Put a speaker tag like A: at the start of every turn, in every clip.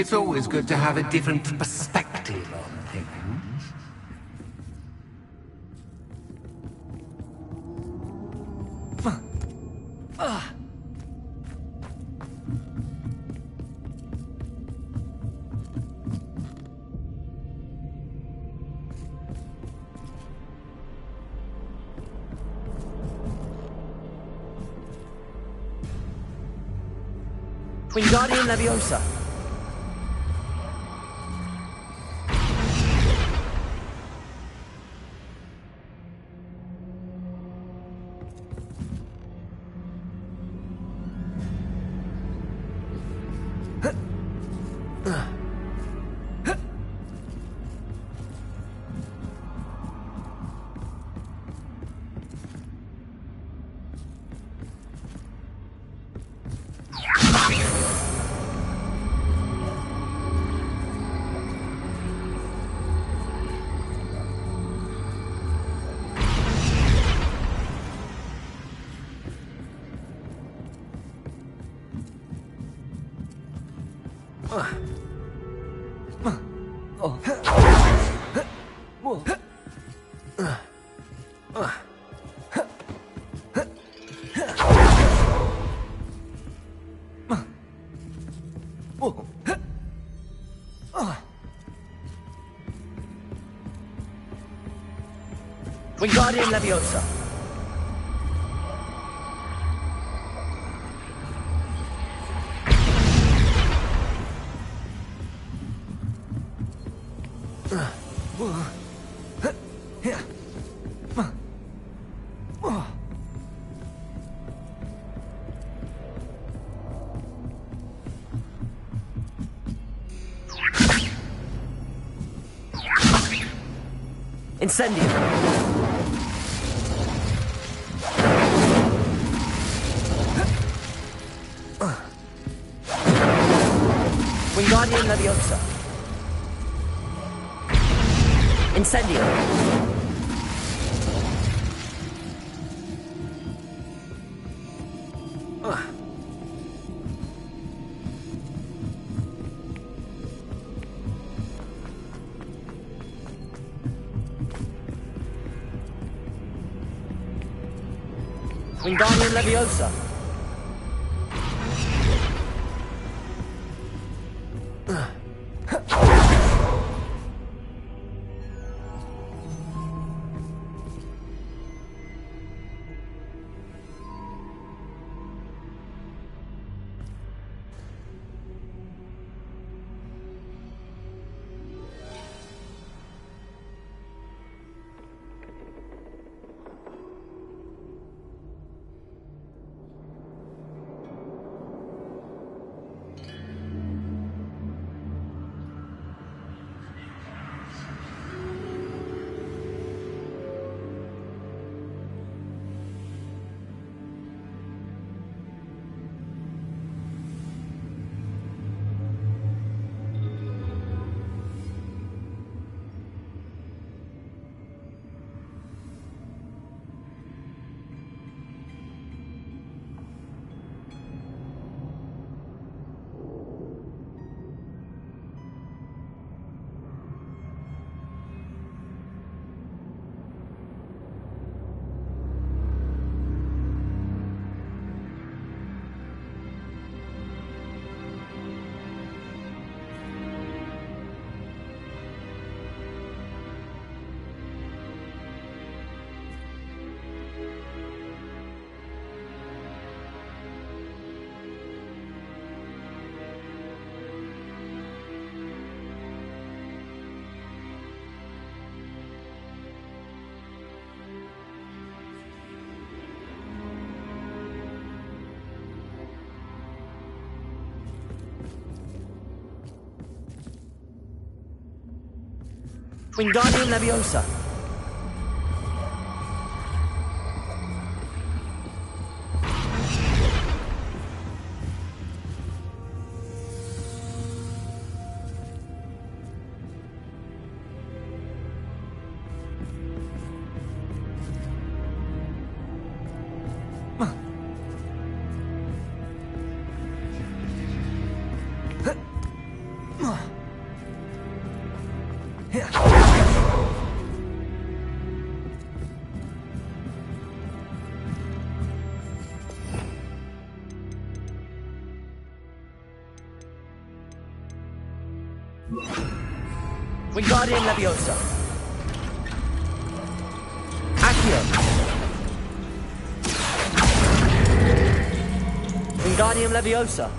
A: It's always good to have a different perspective on things.
B: Wingardium Leviosa. Wingardium Leviosa. Incendium. Wingardium Leviosa. Incendium. Wingardium Leviosa. Wingardium Leviosa. Wingardium Leviosa. Accio. Wingardium Leviosa.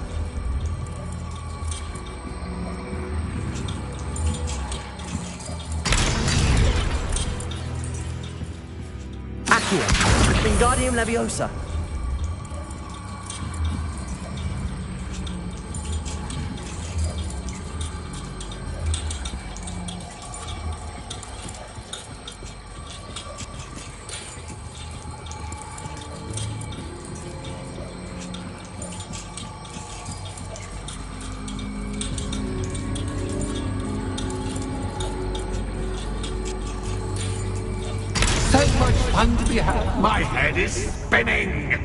B: Accio. Wingardium Leviosa.
A: So much fun to be had. My head is spinning.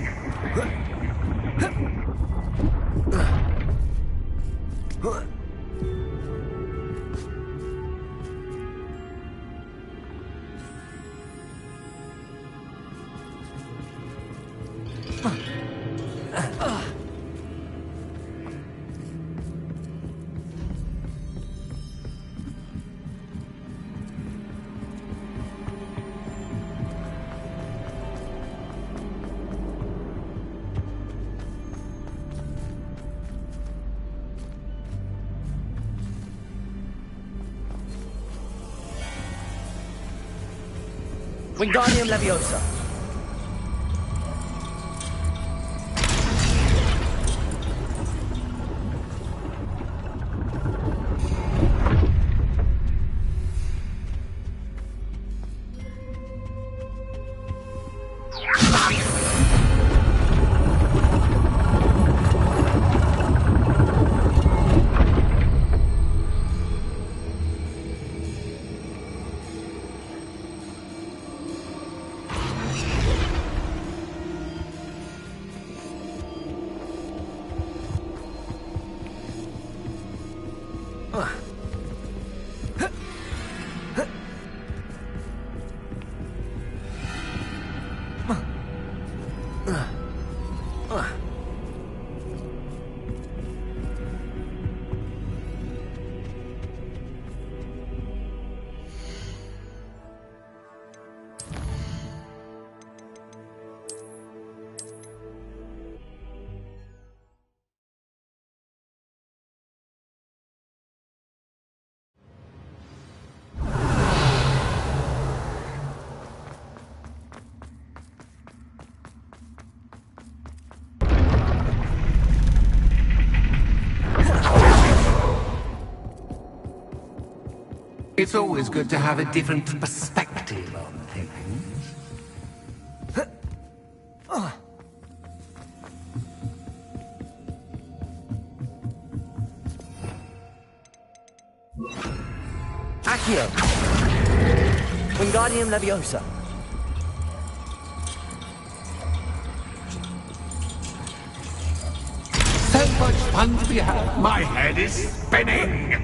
B: Wingardium Leviosa.
A: It's always good to have a different perspective on things.
B: Accio. Wingardium Leviosa.
A: So much fun to be had. My head is spinning.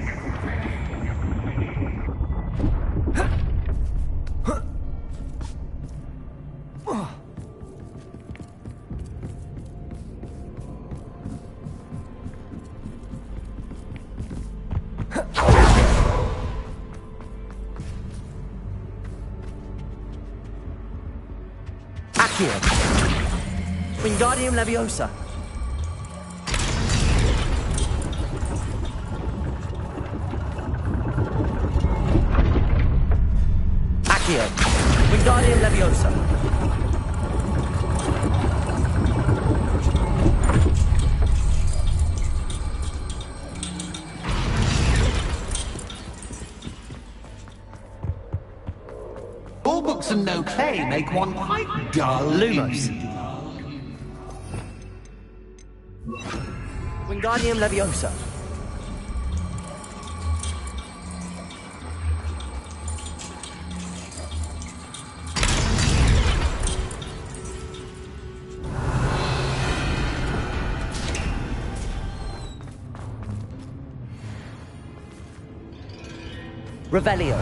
B: Accio. Wingardium Leviosa. Accio. Wingardium Leviosa.
A: All books and no play make one quite dull.
B: Lumos. Wingardium Leviosa. Revelio.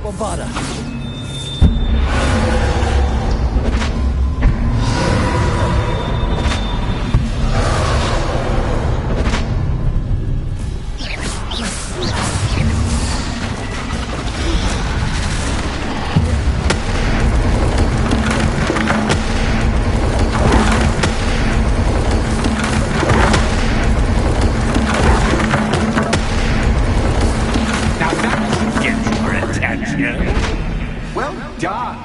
B: Bombarda.
A: Well done.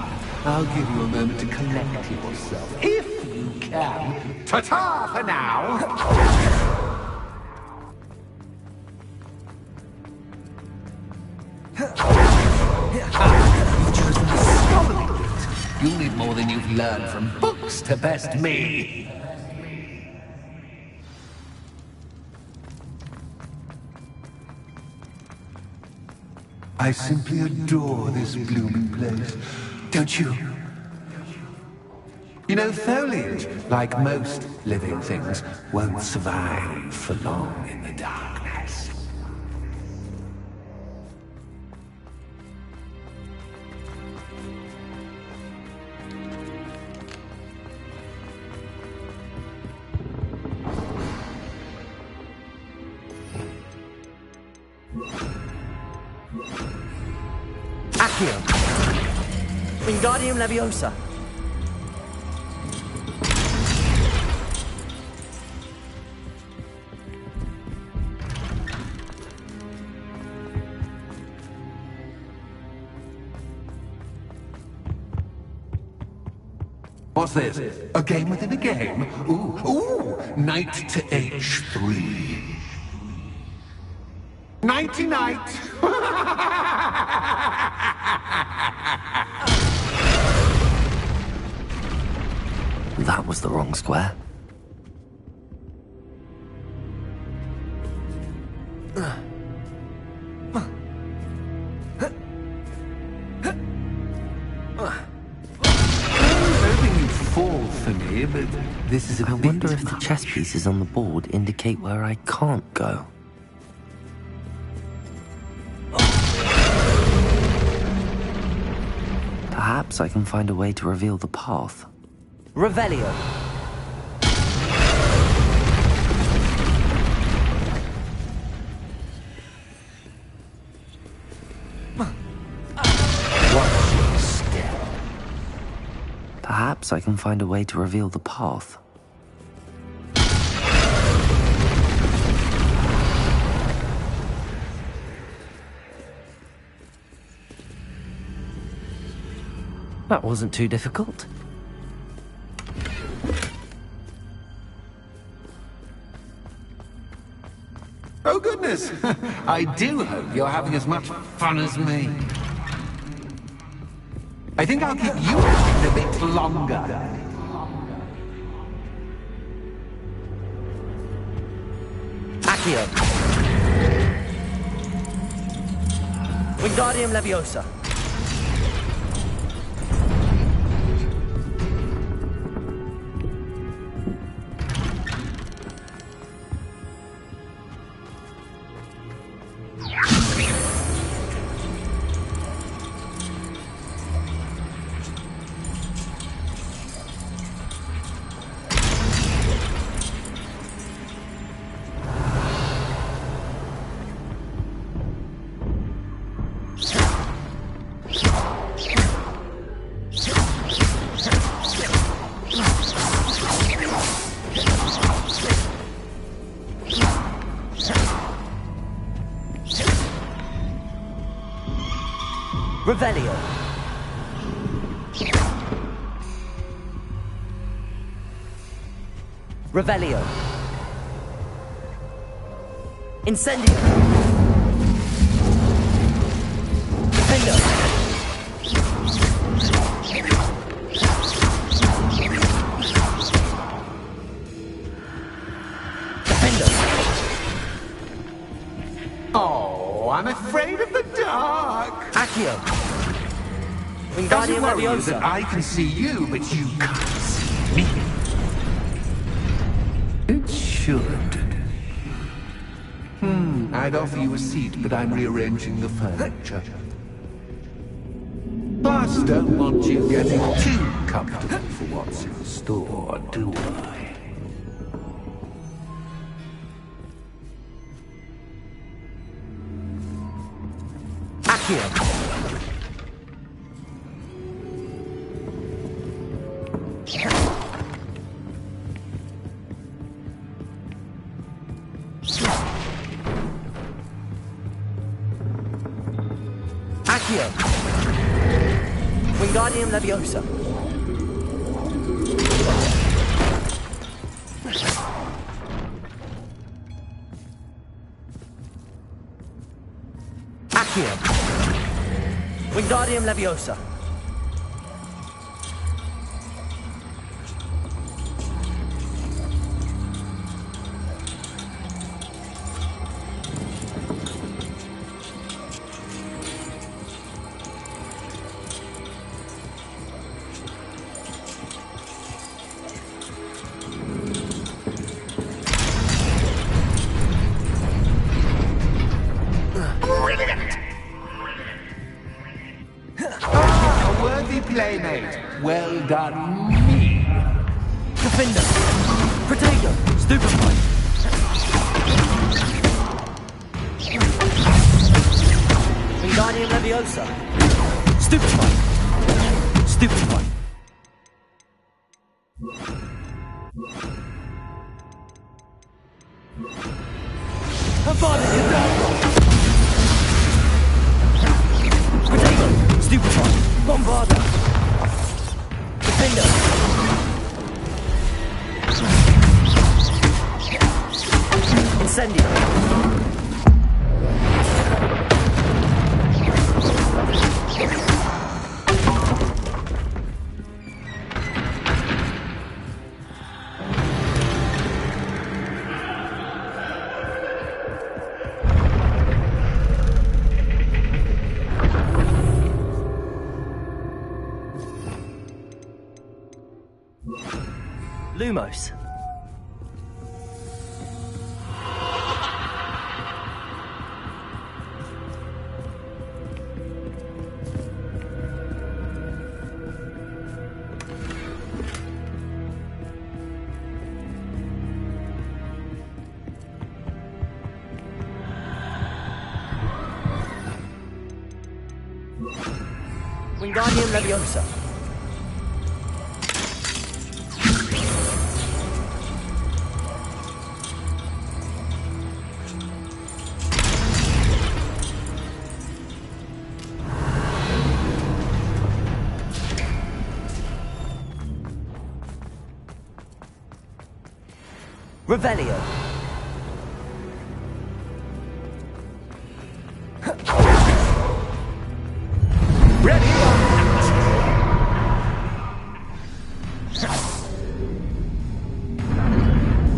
A: I'll give you a moment to collect yourself, if you can. Ta-ta for now. You've chosen the scholarly route. You'll need more than you've learned from books to best me. I simply adore this blooming place, don't you? You know, foliage, like most living things, won't survive for long in the darkness.
B: Accio. Wingardium Leviosa.
A: What's this? A game within a game? Ooh, knight to H3. Nighty-night!
B: That was the wrong square.
A: Fall for me, but this is a
B: I wonder if the chess pieces on the board indicate where I can't go. Perhaps I can find a way to reveal the path. Revelio. Perhaps I can find a way to reveal the path. That wasn't too difficult.
A: Oh, goodness! I do hope you're having as much fun as me. I think I'll keep you a bit longer.
B: Accio. Wingardium Leviosa. Revelio. Revelio. Incendio. Defendo. Defendo.
A: Oh, I'm afraid of the dark.
B: Accio.
A: Does
B: Wingardium
A: it worry you
B: Leviosa.
A: that I can see you, but you can't see me? It should. I'd offer you a seat, but I'm rearranging the furniture. Plus, don't want you getting too comfortable for what's in store, do I?
B: Accio. Accio. Wingardium Leviosa. Accio. Wingardium Leviosa.
A: A worthy playmate. Well done, me.
B: Defender. Protego. Stupefy. Wingardium Leviosa. Stupefy. Stupefy. Avada Kedavra. Protego. Stupefy. Bombarda. Defender. Incendio. Lumos. Wingardium Leviosa. Revelio.
A: Ready?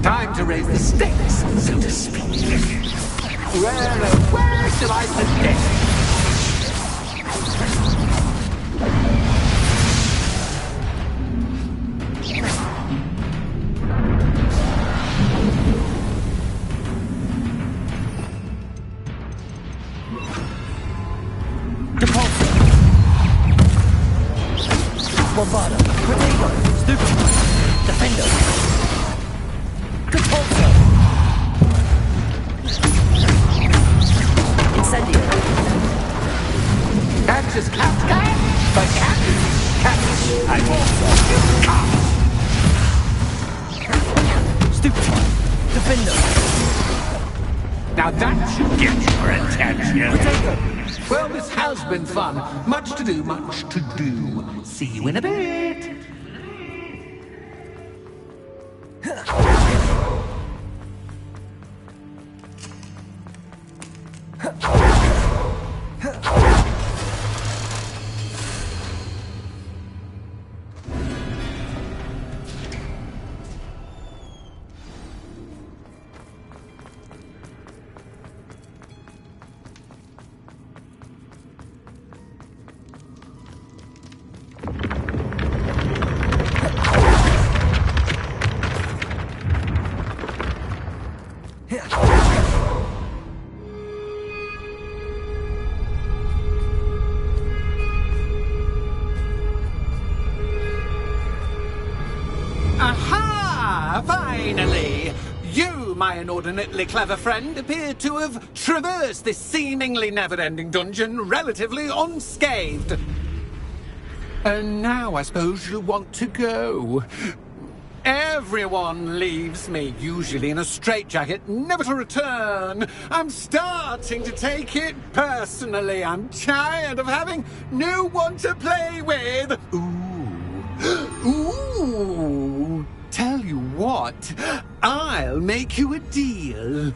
A: Time to raise the stakes, so to speak. Where shall I begin?
B: Bombarda. Protego. Stupefy. Defender. Catapulta. Incendio.
A: Catch as cat can, but catch. I won't.
B: Stupefy. Defender.
A: Now that should get your attention.
B: Protego.
A: Well, this has been fun. Much to do, much to do. See you in a bit. finally! You, my inordinately clever friend, appear to have traversed this seemingly never-ending dungeon relatively unscathed. And now I suppose you'll want to go. Everyone leaves me, usually in a straitjacket, never to return. I'm starting to take it personally. I'm tired of having no one to play with. Ooh. Tell you what, I'll make you a deal.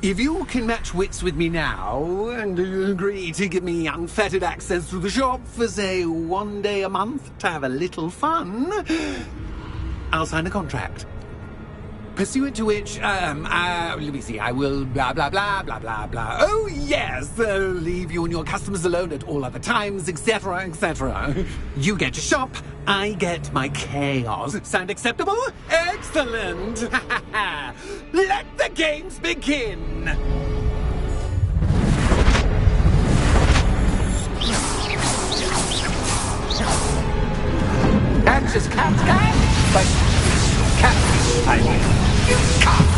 A: If you can match wits with me now, and agree to give me unfettered access to the shop for, say, 1 day a month to have a little fun, I'll sign a contract. Pursuant to which, let me see, I will blah, blah, blah, blah, blah, blah. Oh, yes, leave you and your customers alone at all other times, etc., etc. You get your shop, I get my chaos. Sound acceptable? Excellent! Let the games begin! That's just cat, but cat, I mean. You can't!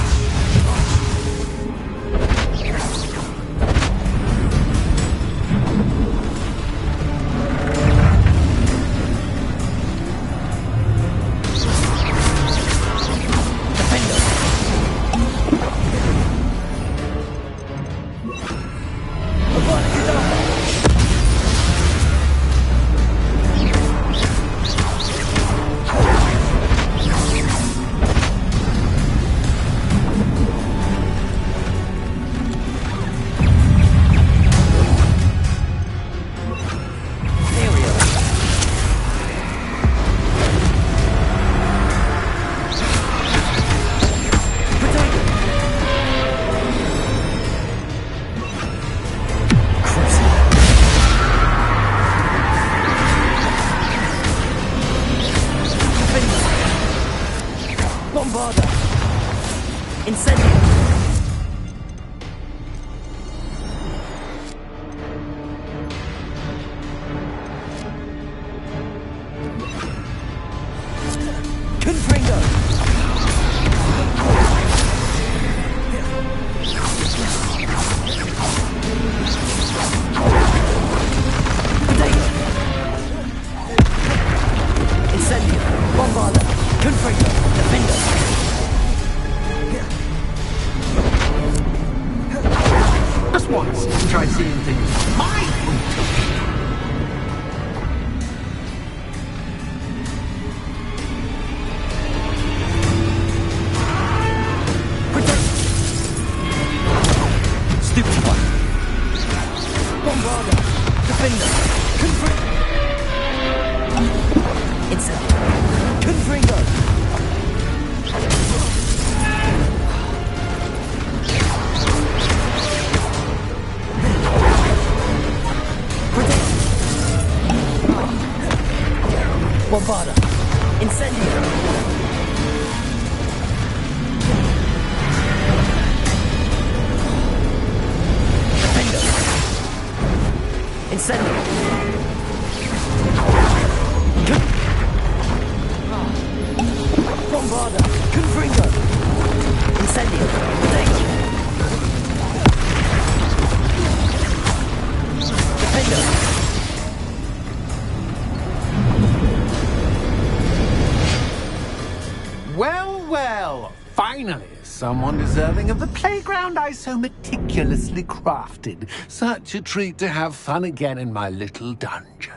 A: Someone deserving of the playground I so meticulously crafted. Such a treat to have fun again in my little dungeon.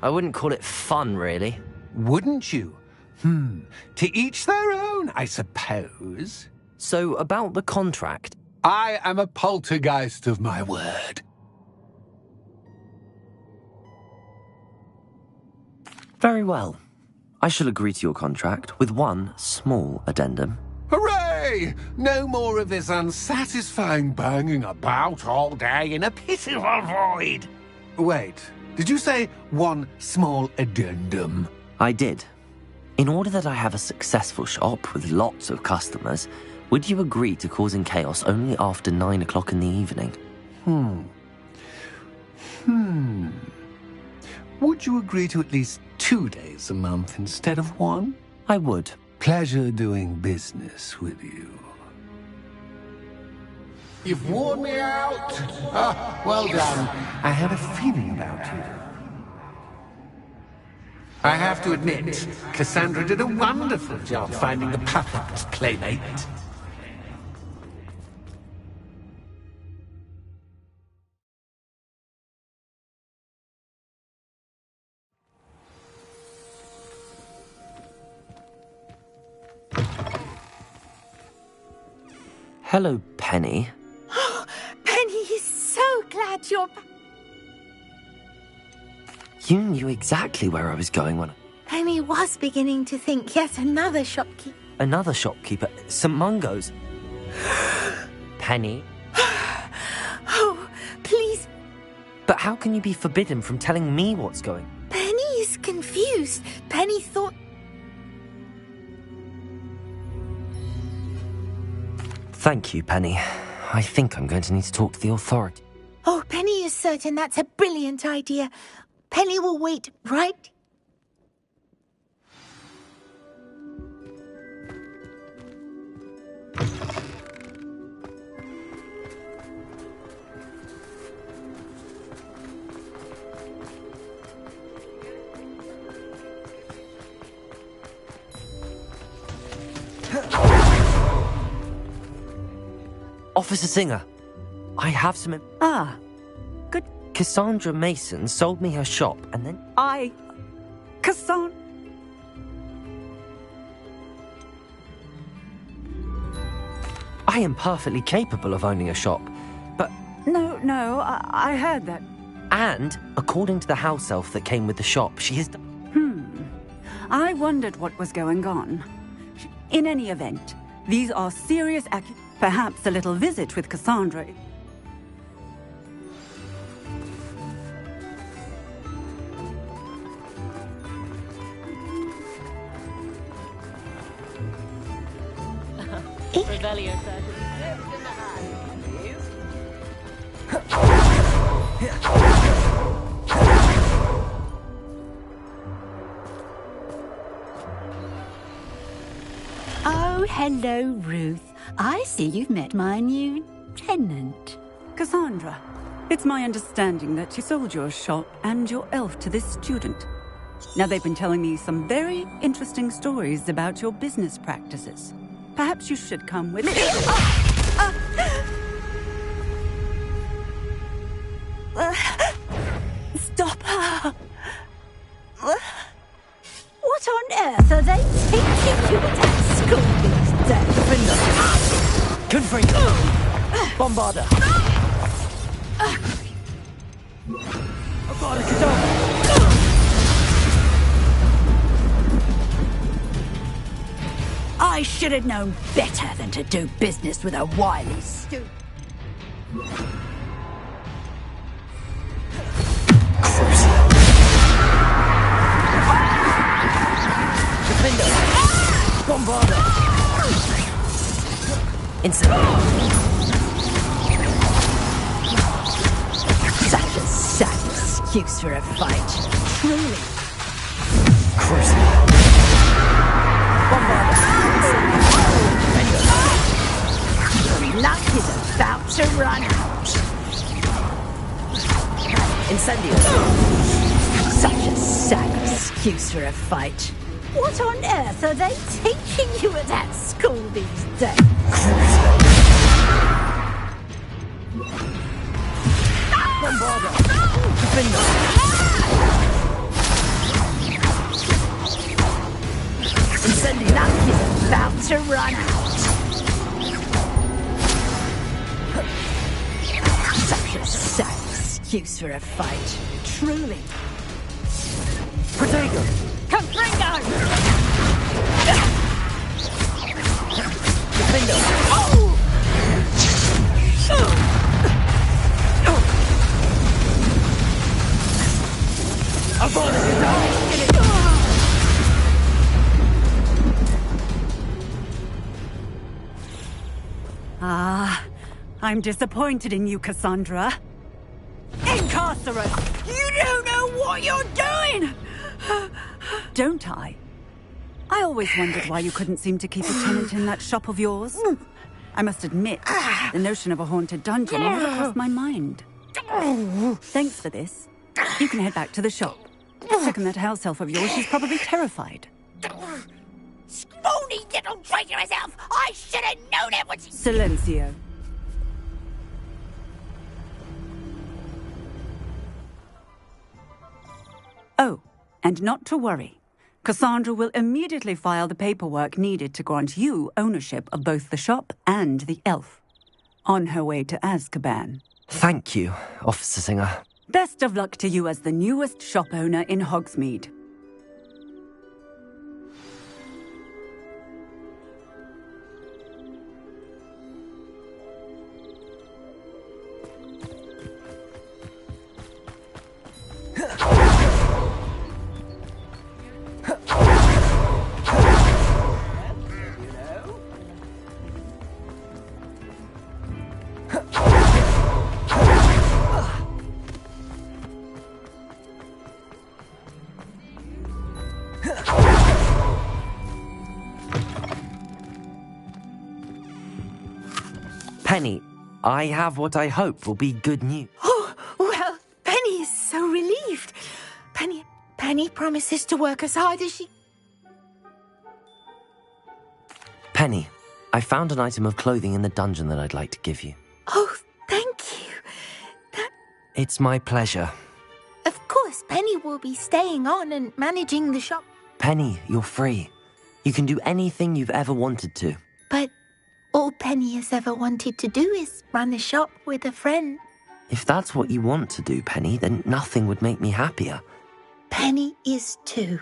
B: I wouldn't call it fun, really.
A: Wouldn't you? To each their own, I suppose.
B: So, about the contract.
A: I am a poltergeist of my word.
B: Very well. I shall agree to your contract with one small addendum.
A: Hooray! No more of this unsatisfying banging about all day in a pitiful void. Wait, did you say one small addendum?
B: I did. In order that I have a successful shop with lots of customers, would you agree to causing chaos only after 9 o'clock in the evening?
A: Would you agree to at least 2 days a month instead of 1?
B: I would.
A: Pleasure doing business with you. You've worn me out. Ah, well done. I had a feeling about you. I have to admit, Cassandra did a wonderful job finding the perfect playmate.
B: Hello, Penny.
C: Penny is so glad you're back.
B: You knew exactly where I was going when...
C: Penny was beginning to think yet another shopkeeper.
B: Another shopkeeper? St. Mungo's? Penny?
C: Oh, please.
B: But how can you be forbidden from telling me what's going...
C: Penny is confused. Penny thought...
B: Thank you, Penny. I think I'm going to need to talk to the authority.
C: Oh, Penny is certain that's a brilliant idea. Penny will wait, right?
B: Officer Singer, I have some...
D: Ah, good.
B: Cassandra Mason sold me her shop and then...
D: Cassandra...
B: I am perfectly capable of owning a shop, but...
D: No, I heard that.
B: And, according to the house elf that came with the shop, she has...
D: I wondered what was going on. In any event, these are serious Perhaps a little visit with Cassandra...
E: Oh, hello, Ruth. I see you've met my new tenant.
D: Cassandra, it's my understanding that you sold your shop and your elf to this student. Now, they've been telling me some very interesting stories about your business practices. Perhaps you should come with me.
E: Stop her! What on earth are they teaching you at school these days?
B: Confringo! Bombarda! Avada Kedavra!
E: I should have known better than to do business with a wily student.
B: Bombarda! Incident!
E: Such a sad excuse for a fight. Truly.
B: Cruising! Bombarda!
E: Your luck is about to run out.
B: Incendio!
E: Such a sad excuse for a fight. What on earth are they teaching you at that school these days?
B: Bombarda! Defender!
E: Incendio! Luck is about to run out. Such a sad excuse for a fight. Truly.
B: Protego!
E: Confringo!
B: Defender! Avada Kedavra!
D: I'm disappointed in you, Cassandra. Incarcerate!
E: You don't know what you're doing!
D: Don't I? I always wondered why you couldn't seem to keep a tenant in that shop of yours. I must admit, the notion of a haunted dungeon never crossed my mind. Thanks for this. You can head back to the shop. Check on that house elf of yours. She's probably terrified.
C: Scrawny little traitorous elf! I should have known it was...
D: Silencio. Oh, and not to worry. Cassandra will immediately file the paperwork needed to grant you ownership of both the shop and the elf. On her way to Azkaban.
B: Thank you, Officer Singer.
D: Best of luck to you as the newest shop owner in Hogsmeade.
B: Penny, I have what I hope will be good news.
C: Oh, well, Penny is so relieved. Penny promises to work as hard as she...
B: Penny, I found an item of clothing in the dungeon that I'd like to give you.
C: Oh, thank you.
B: It's my pleasure.
C: Of course, Penny will be staying on and managing the shop.
B: Penny, you're free. You can do anything you've ever wanted to.
C: But all Penny has ever wanted to do is run a shop with a friend.
B: If that's what you want to do, Penny, then nothing would make me happier.
C: Penny is too.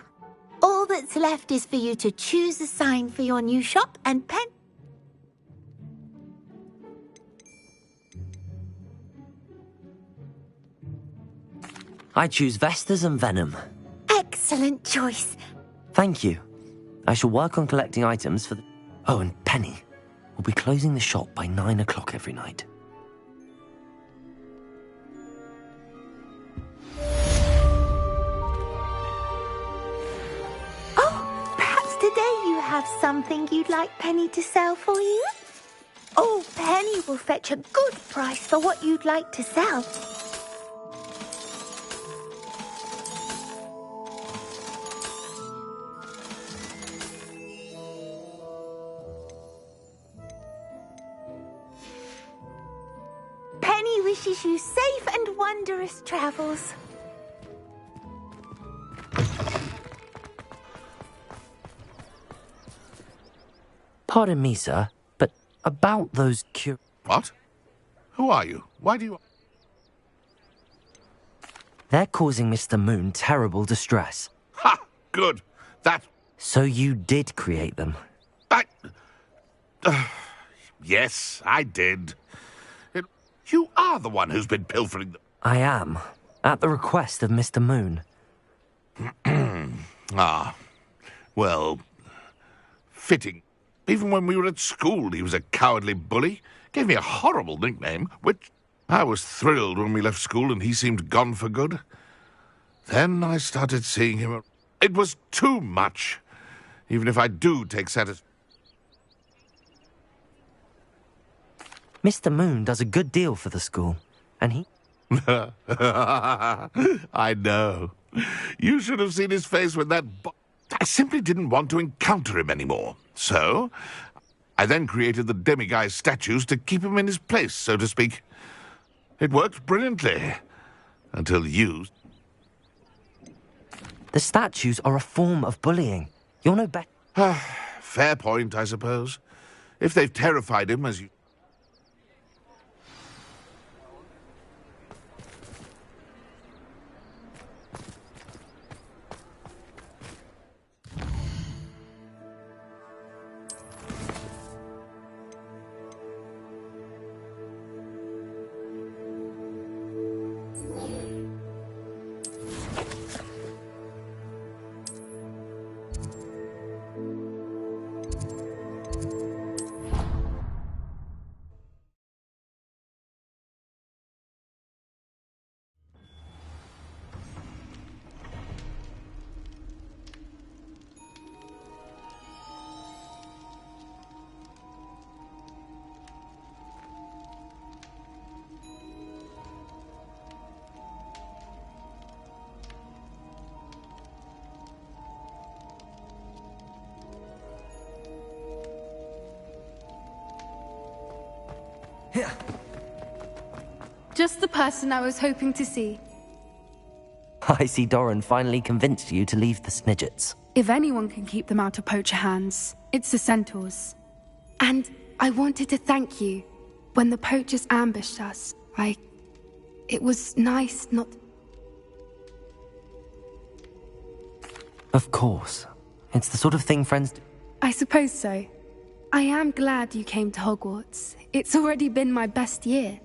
C: All that's left is for you to choose a sign for your new shop and
B: I choose Vestas and Venom.
C: Excellent choice.
B: Thank you. I shall work on collecting items for the... Oh, and Penny, we'll be closing the shop by 9 o'clock every night.
C: Oh, perhaps today you have something you'd like Penny to sell for you? Oh, Penny will fetch a good price for what you'd like to sell. Penny wishes you safe and wondrous travels.
B: Pardon me, sir, but about those
F: What? Who are you? Why do you...
B: They're causing Mr. Moon terrible distress.
F: Ha! Good. That...
B: So you did create them?
F: Yes, I did. You are the one who's been pilfering them.
B: I am, at the request of Mr. Moon.
F: Ah, well, fitting. Even when we were at school, he was a cowardly bully. Gave me a horrible nickname, which I was thrilled when we left school and he seemed gone for good. Then I started seeing him. It was too much. Even if I do take satisfaction.
B: Mr. Moon does a good deal for the school, and he...
F: I know. You should have seen his face when that... I simply didn't want to encounter him anymore. So, I then created the demiguise statues to keep him in his place, so to speak. It worked brilliantly. Until you...
B: The statues are a form of bullying. You're no better...
F: Fair point, I suppose. If they've terrified him, as you...
G: Just the person I was hoping to see.
B: I see Doran finally convinced you to leave the Snidgets.
G: If anyone can keep them out of poacher hands, it's the centaurs. And I wanted to thank you. When the poachers ambushed us, it was nice not...
B: Of course. It's the sort of thing friends do.
G: I suppose so. I am glad you came to Hogwarts. It's already been my best year.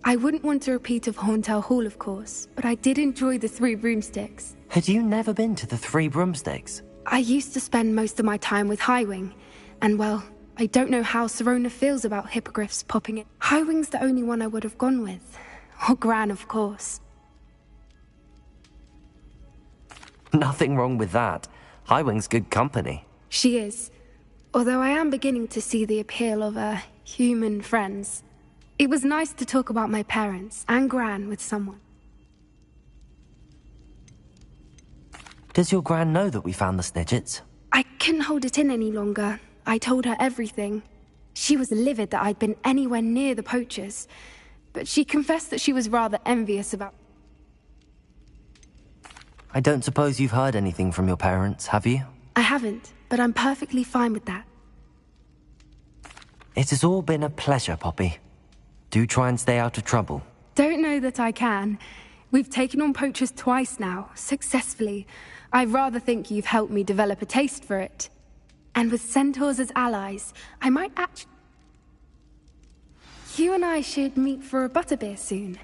G: I wouldn't want a repeat of Horntail Hall, of course, but I did enjoy the Three Broomsticks.
B: Had you never been to the Three Broomsticks?
G: I used to spend most of my time with Highwing, and well, I don't know how Serona feels about hippogriffs popping in. Highwing's the only one I would have gone with. Or Gran, of course.
B: Nothing wrong with that. Highwing's good company.
G: She is. Although I am beginning to see the appeal of human friends. It was nice to talk about my parents and Gran with someone.
B: Does your Gran know that we found the Snidgets?
G: I couldn't hold it in any longer. I told her everything. She was livid that I'd been anywhere near the poachers, but she confessed that she was rather envious about...
B: I don't suppose you've heard anything from your parents, have you?
G: I haven't, but I'm perfectly fine with that.
B: It has all been a pleasure, Poppy. Do try and stay out of trouble.
G: Don't know that I can. We've taken on poachers twice now, successfully. I rather think you've helped me develop a taste for it. And with centaurs as allies, I might actually... You and I should meet for a butterbeer soon.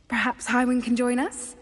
G: Perhaps Highwing can join us?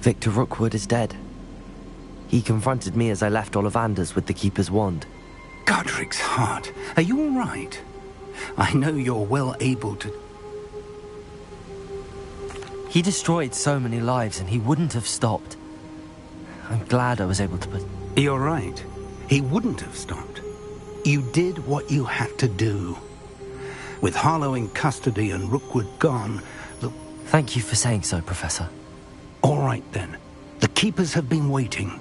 B: Victor Rookwood is dead. He confronted me as I left Ollivanders with the Keeper's wand.
H: Godric's heart. Are you all right? I know you're well able to...
B: He destroyed so many lives and he wouldn't have stopped. I'm glad I was able to put...
H: You're right. He wouldn't have stopped. You did what you had to do. With Harlow in custody and Rookwood gone, the...
B: Thank you for saying so, Professor.
H: All right, then. The Keepers have been waiting.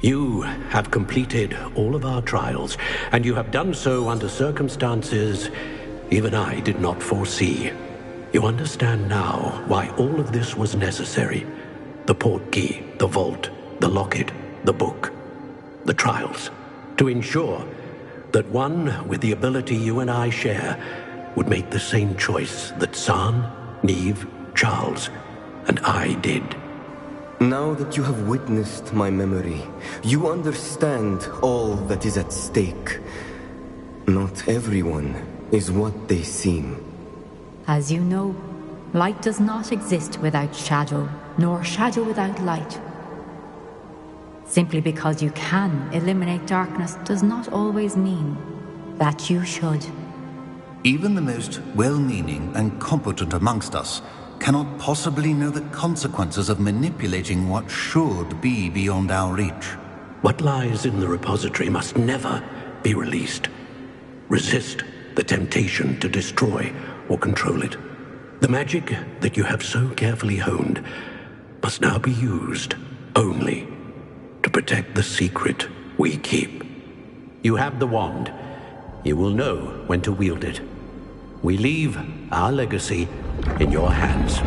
I: You have completed all of our trials, and you have done so under circumstances even I did not foresee. You understand now why all of this was necessary. The portkey, the vault, the locket, the book, the trials. To ensure that one with the ability you and I share would make the same choice that San, Neve, Charles, and I did.
J: Now that you have witnessed my memory, you understand all that is at stake. Not everyone is what they seem.
E: As you know, light does not exist without shadow, nor shadow without light. Simply because you can eliminate darkness does not always mean that you should.
K: Even the most well-meaning and competent amongst us cannot possibly know the consequences of manipulating what should be beyond our reach.
I: What lies in the repository must never be released. Resist the temptation to destroy or control it. The magic that you have so carefully honed must now be used only to protect the secret we keep. You have the wand. You will know when to wield it. We leave our legacy in your hands.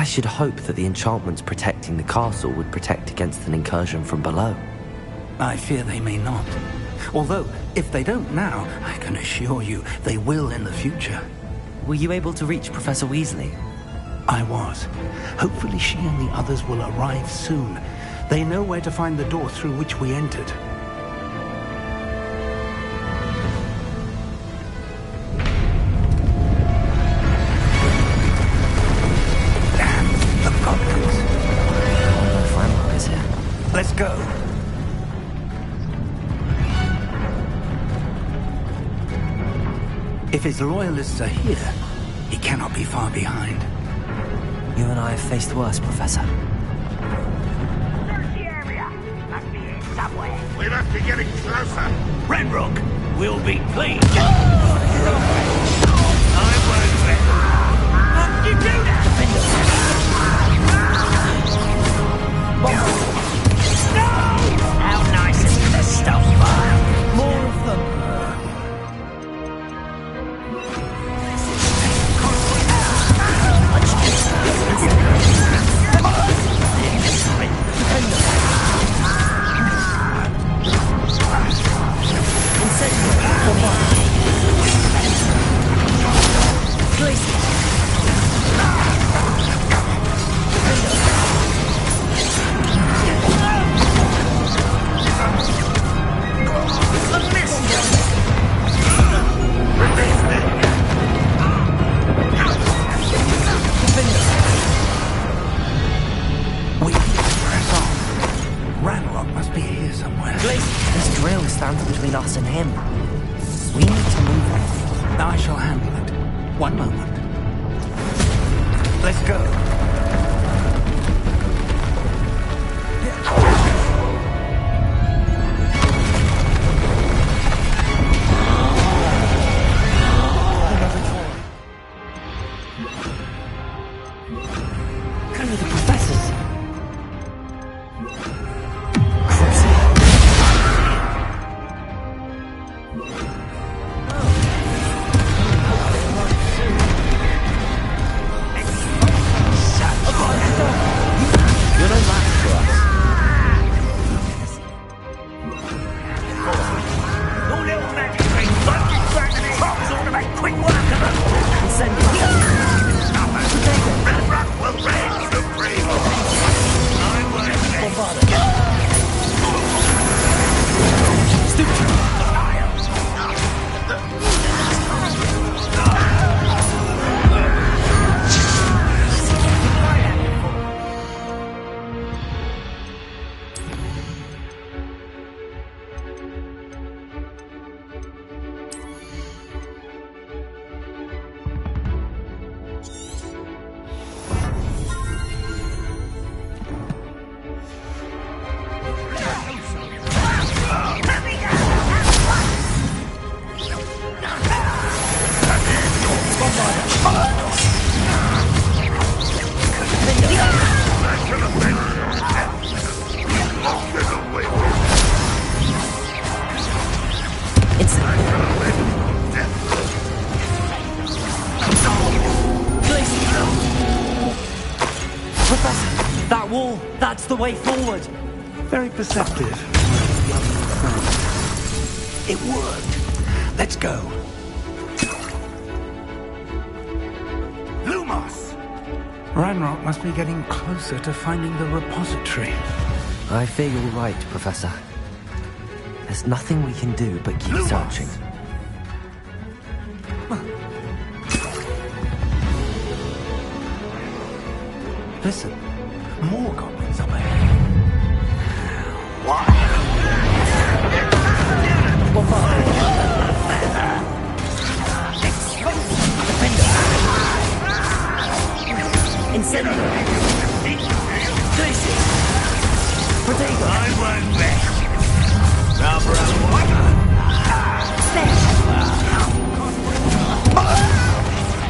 B: I should hope that the enchantments protecting the castle would protect against an incursion from below.
H: I fear they may not. Although, if they don't now, I can assure you they will in the future.
B: Were you able to reach Professor Weasley?
H: I was. Hopefully she and the others will arrive soon. They know where to find the door through which we entered. Damn, the goblins.
B: Oh, Frank is here.
H: Let's go. If his loyalists are here, he cannot be far behind.
B: You and I have faced worse, Professor.
L: Search the area. Must be here somewhere.
F: We must be getting closer.
I: Renrock will be pleased. I won't let. How did you do that? No! How nice is this stuff? More of them.
B: Between us and him. We need to move it.
H: I shall handle it. One moment. Let's go.
B: Only the professors. Professor, that wall, that's the way forward.
H: Very perceptive. It worked. Let's go. Lumos! Ranrock must be getting closer to finding the repository.
B: I fear you're right, Professor. There's nothing we can do but keep searching.
H: Listen, more goblins up ahead. What?
B: Incendio! Protego!
I: I won't rest.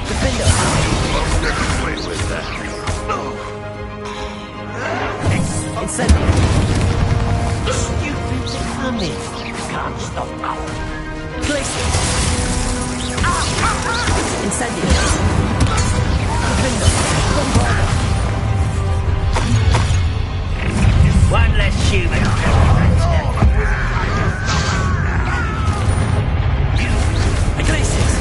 B: Defender!
F: Get away with that.
B: Incendio! Stupid coming! Can't stop now. Glacier! Incendio! Defender! Bombarda!
L: One less human.
B: Iglesias!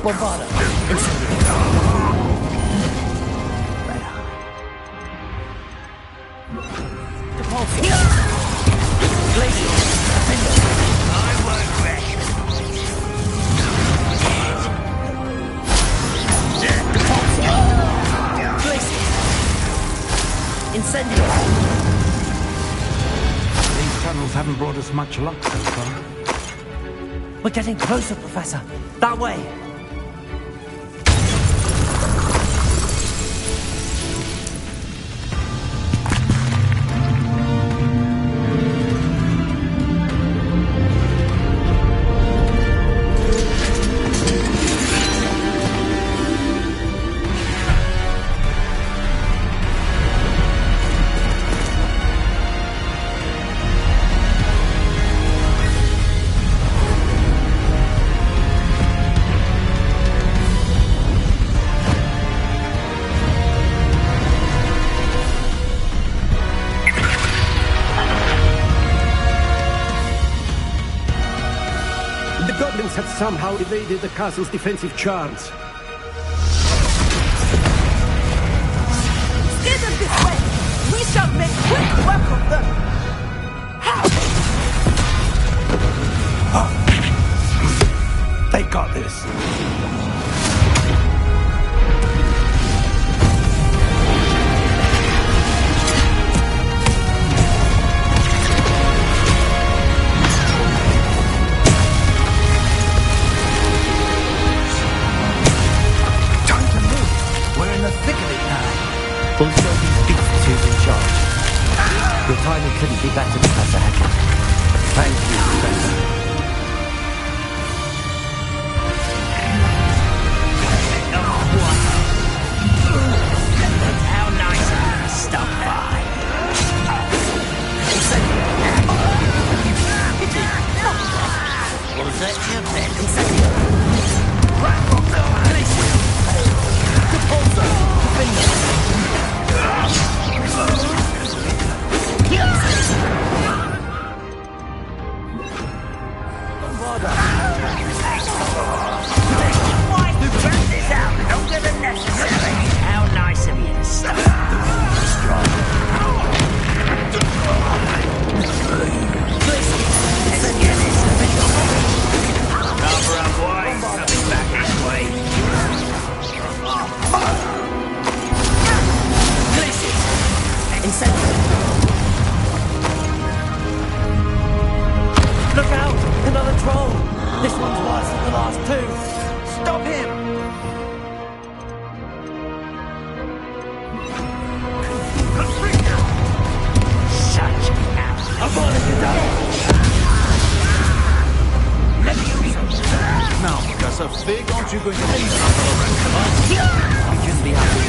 B: Bombarda!
L: Incendio!
H: These tunnels haven't brought us much luck so far.
B: We're getting closer, Professor. That way.
I: Have somehow evaded the castle's defensive charms.
L: Steer them this way! We shall make quick work of them!
H: They got this.
B: We'll show these beasts who's in charge. Your timing couldn't be better, Professor Hecker.
H: Thank you, Professor.
L: How nice of you to stop by. Was that your pen? How nice of you to stop. Cover up, boys. Coming back this way.
B: Look out! Another troll! This one's worse than the last two! Stop him!
L: Such ass.
B: I'm on it,
M: Now, Professor Fig, aren't you going to leave us?
B: I couldn't be happy.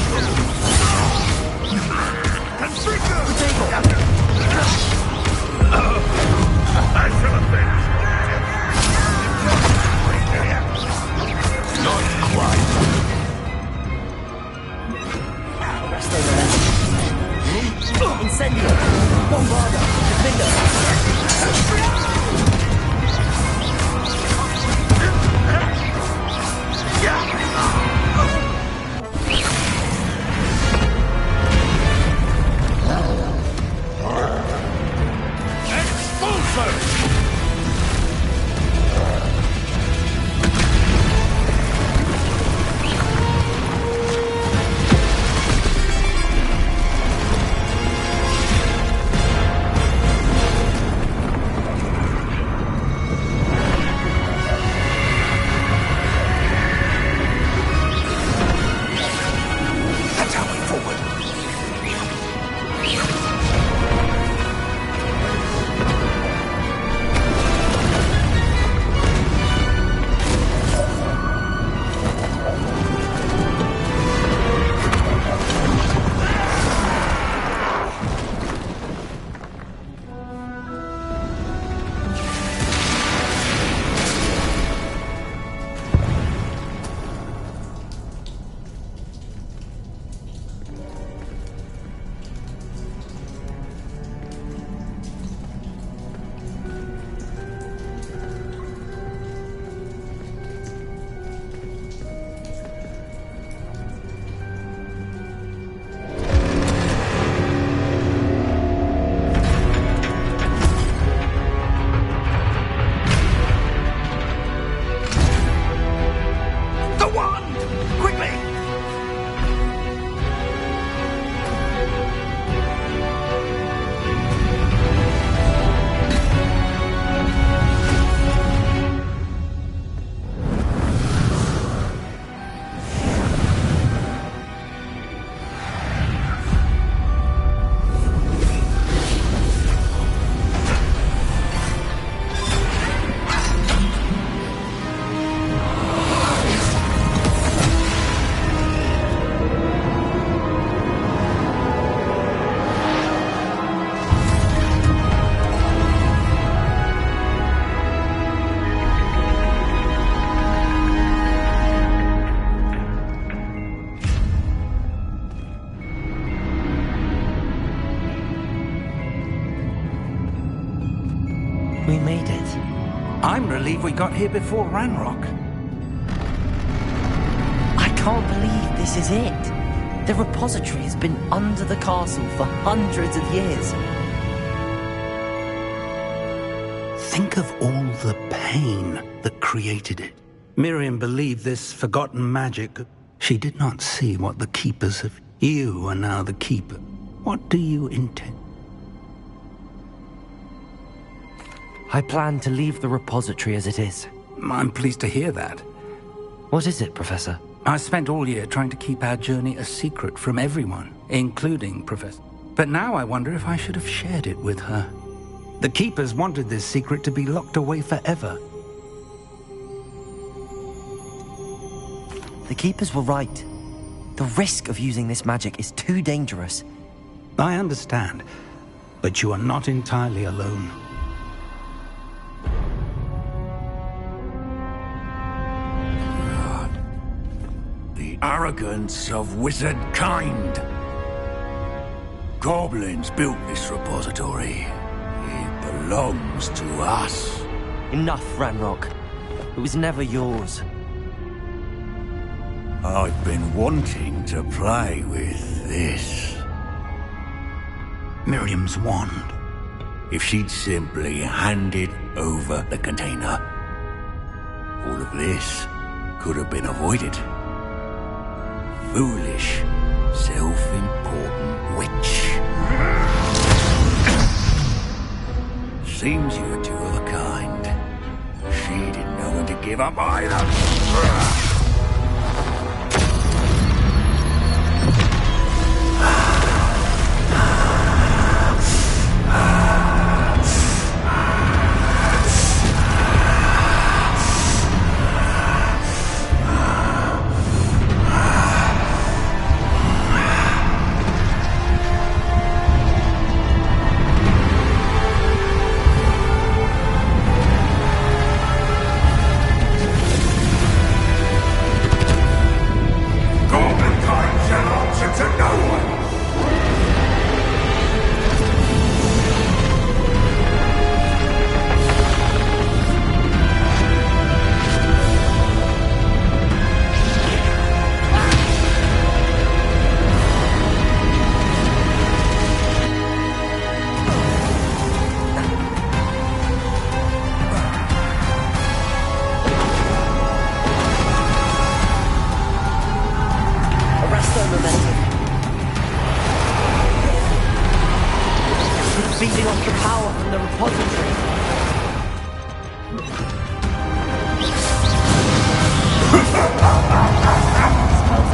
F: Not quite.
B: Incendio! Bombarda! Defender! We made it.
H: I'm relieved we got here before Ranrock.
B: I can't believe this is it. The repository has been under the castle for hundreds of years.
H: Think of all the pain that created it. Miriam believed this forgotten magic. She did not see what the keepers have. You are now the keeper. What do you intend?
B: I plan to leave the repository as it is.
H: I'm pleased to hear that.
B: What is it, Professor?
H: I spent all year trying to keep our journey a secret from everyone, including Professor. But now I wonder if I should have shared it with her. The Keepers wanted this secret to be locked away forever.
B: The Keepers were right. The risk of using this magic is too dangerous.
H: I understand, but you are not entirely alone.
N: The arrogance of wizard kind. Goblins built this repository. It belongs to us.
B: Enough, Ranrock. It was never yours.
N: I've been wanting to play with this.
H: Miriam's wand.
N: If she'd simply handed over the container, all of this could have been avoided. Foolish, self-important witch. Seems you were two of a kind. She didn't know when to give up either.
B: Feeding off the power from the repository.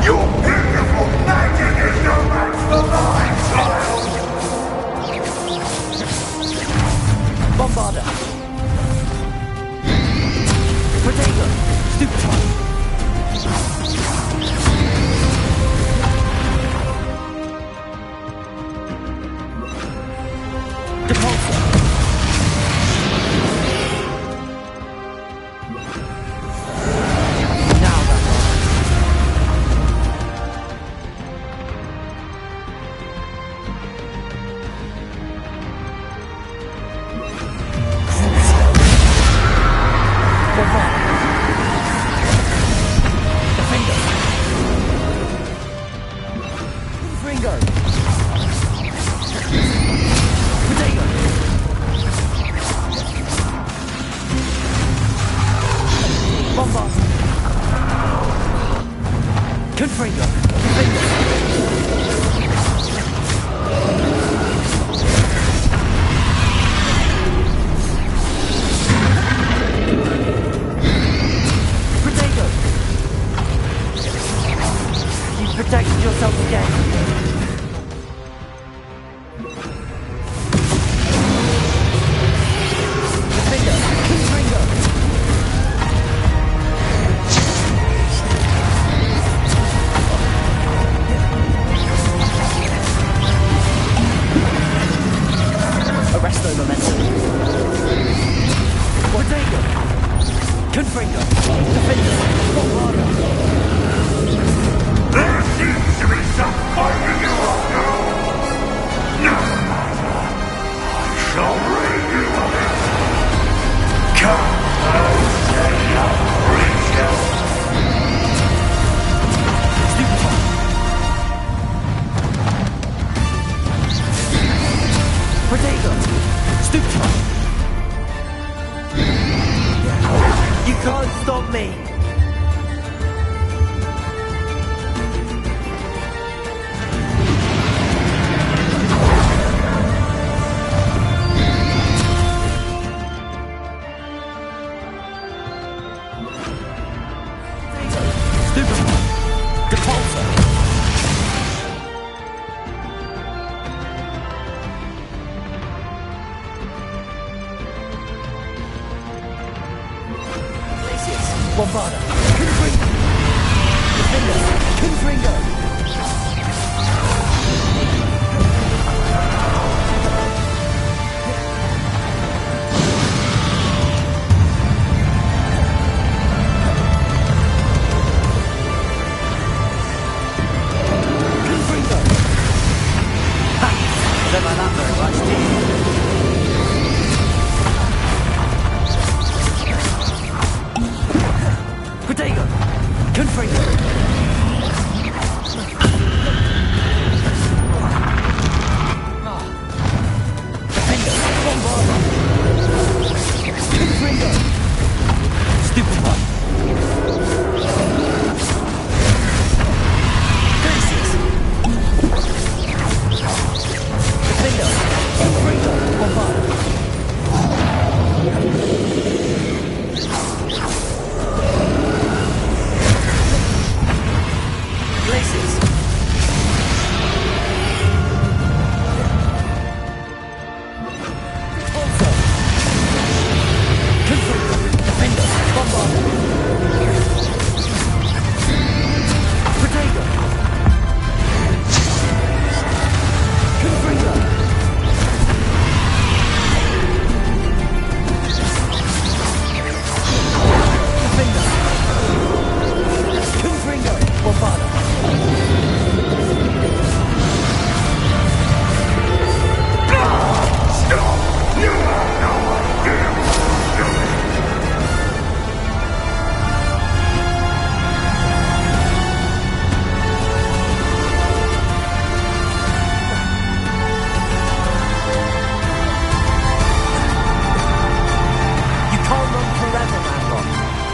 N: Your beautiful magic is no match for mine, child!
B: Bombarder! Protego! Supercharge!
O: Protect yourself again. Protego! Stupid! You can't stop me! Bombarda! Confringo! Defender! Confringo! Don't like that very much, do you? Protego! Confringo! Defender! Bombarda! Confringo! Stupid one! Gracias! Defender! Confringo! Bombarda! Places. Also. Confringo. Defender. Bombarda. Protego. Confringo. Defender. Confringo. Bombarda.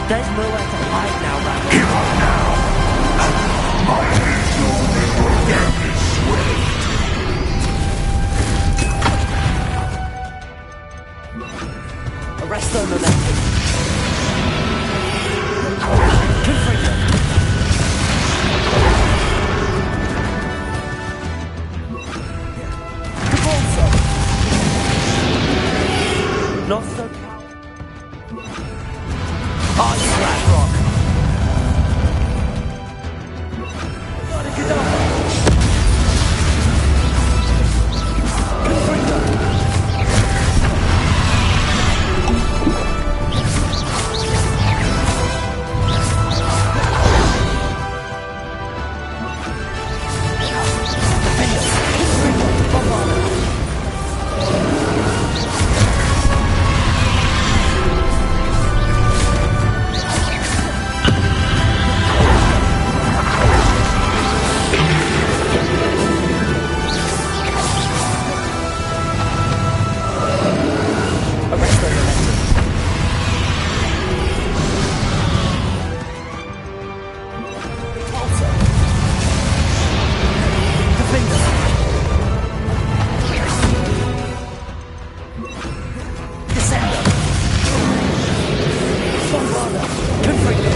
O: There's nowhere to hide now, man. Give up now! My hands only will get this way. Arresto momentum. Confringo. Cabalso. Not so coward. Oh, you rat rock! Not a Gaddafi! Confringo! Defender! Confringo!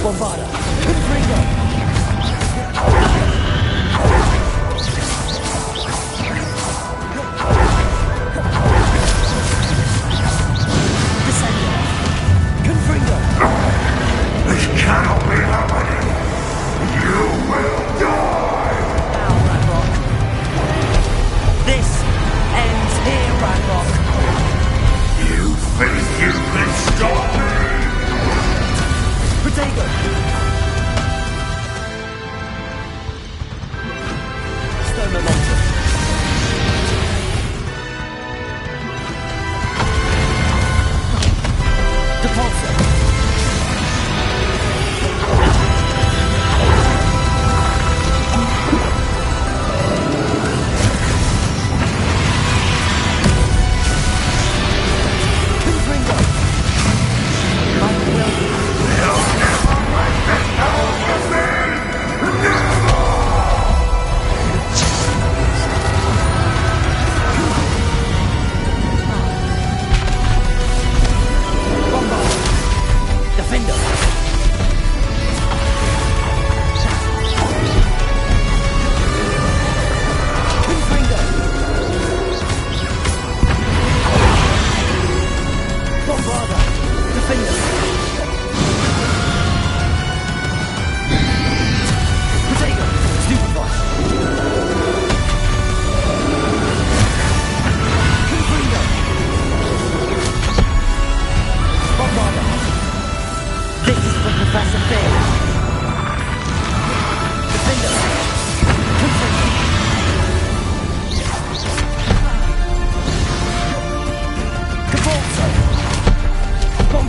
O: Bombarda! Bombarda! Confringo! Descender! Confringo!
N: This cannot be happening! You will die!
O: Now, Ragnarok. This ends here, Ragnarok.
N: You think you can stop me?
O: Protego! Stone momentum. Depulso.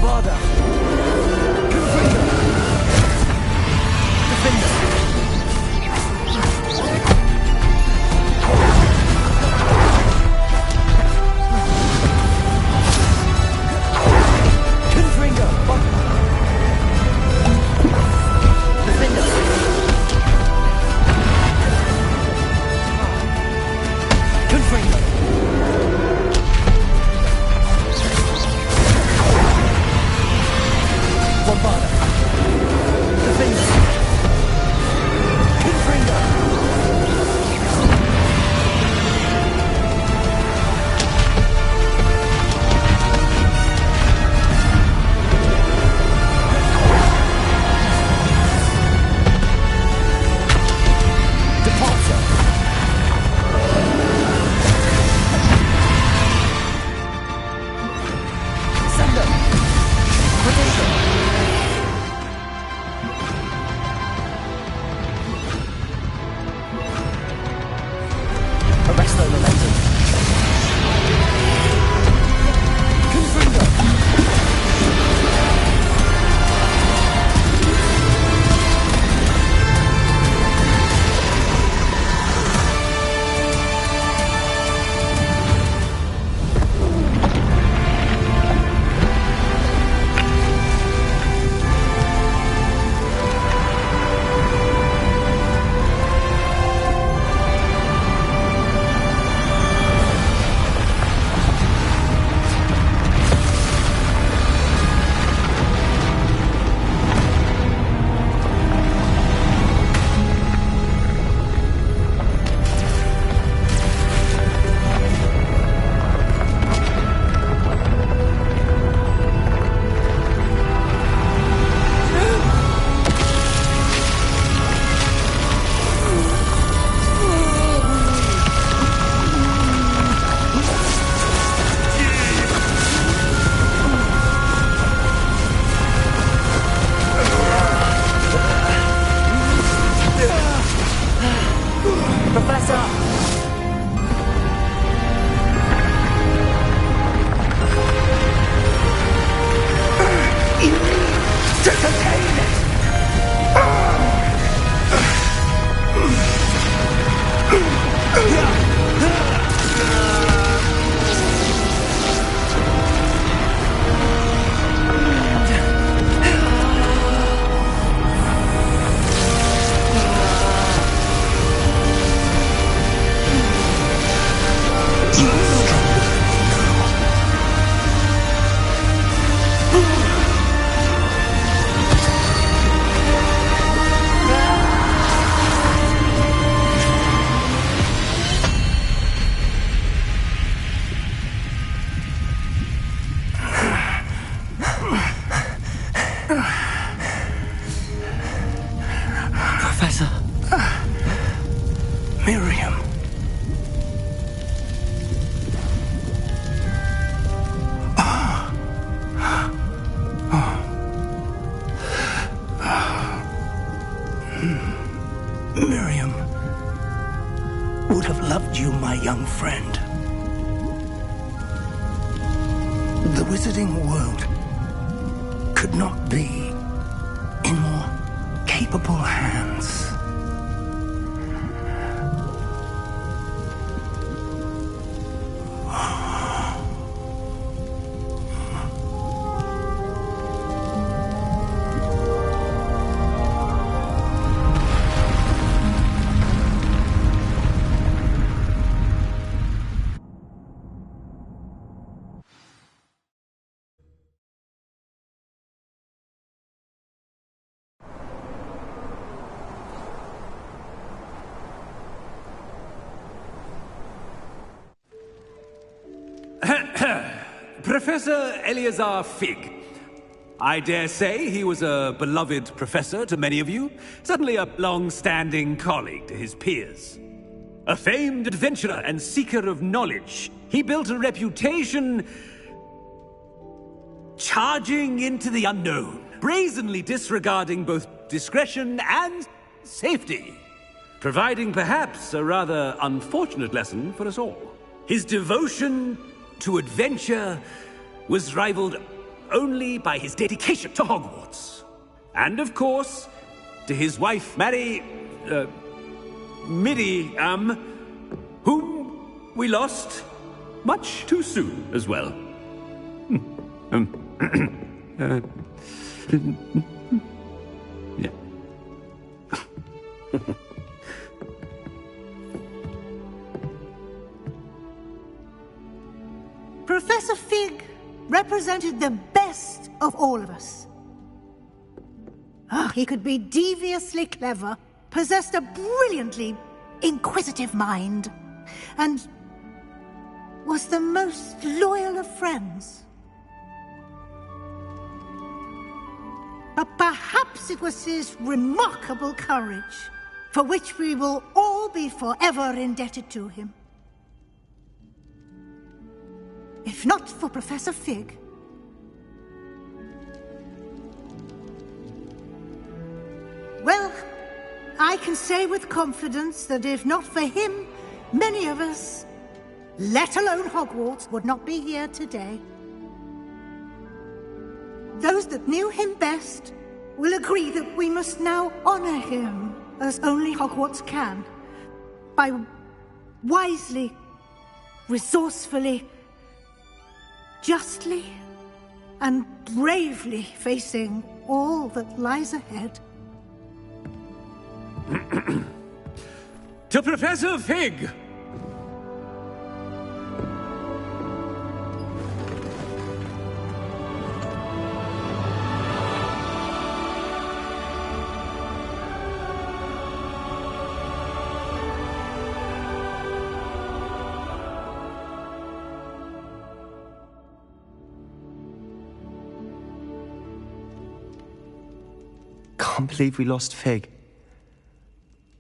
L: Bombarda! Confringo! Defender! Confringo! Defender! Confringo! Bombarda! Defender! Confringo! Departure! Sender! Potato! Arresto momentum. Confringo! Professor! You need to contain it!
B: Professor.
H: Miriam. Miriam would have loved you, my young friend. The wizarding world could not be in more capable hands.
P: Professor Eleazar Fig. I dare say he was a beloved professor to many of you, certainly a long-standing colleague to his peers. A famed adventurer and seeker of knowledge, he built a reputation charging into the unknown, brazenly disregarding both discretion and safety, providing perhaps a rather unfortunate lesson for us all. His devotion to adventure was rivaled only by his dedication to Hogwarts. And of course, to his wife, whom we lost much too soon as well. Yeah.
Q: Professor Fig represented the best of all of us. He could be deviously clever, possessed a brilliantly inquisitive mind, and was the most loyal of friends. But perhaps it was his remarkable courage, for which we will all be forever indebted to him. If not for Professor Fig, well, I can say with confidence that if not for him, many of us, let alone Hogwarts, would not be here today. Those that knew him best will agree that we must now honor him as only Hogwarts can, by wisely, resourcefully, justly, and bravely facing all that lies ahead.
P: To Professor Fig!
R: Can't believe we lost Fig.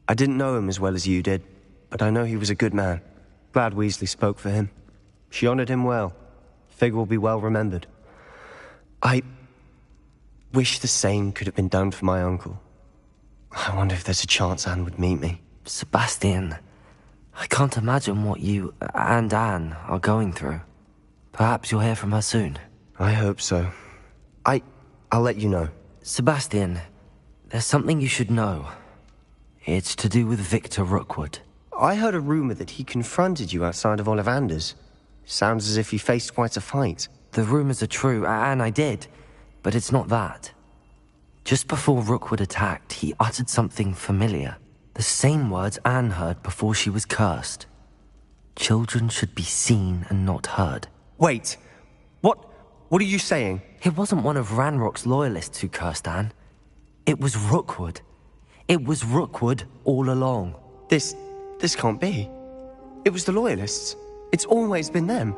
R: I didn't know him as well as you did, but I know he was a good man. Glad Weasley spoke for him. She honored him well. Fig will be well remembered. I wish the same could have been done for my uncle. I wonder if there's a chance Anne would meet me.
B: Sebastian, I can't imagine what you and Anne are going through. Perhaps you'll hear from her soon.
R: I hope so. I'll let you know.
B: Sebastian, there's something you should know. It's to do with Victor Rookwood.
R: I heard a rumor that he confronted you outside of Ollivander's. Sounds as if he faced quite a fight.
B: The rumors are true, and I did, but it's not that. Just before Rookwood attacked, he uttered something familiar. The same words Anne heard before she was cursed. Children should be seen and not heard.
R: Wait, what are you saying?
B: It wasn't one of Ranrock's loyalists who cursed Anne. It was Rookwood. It was Rookwood all along.
R: This can't be. It was the Loyalists. It's always been them.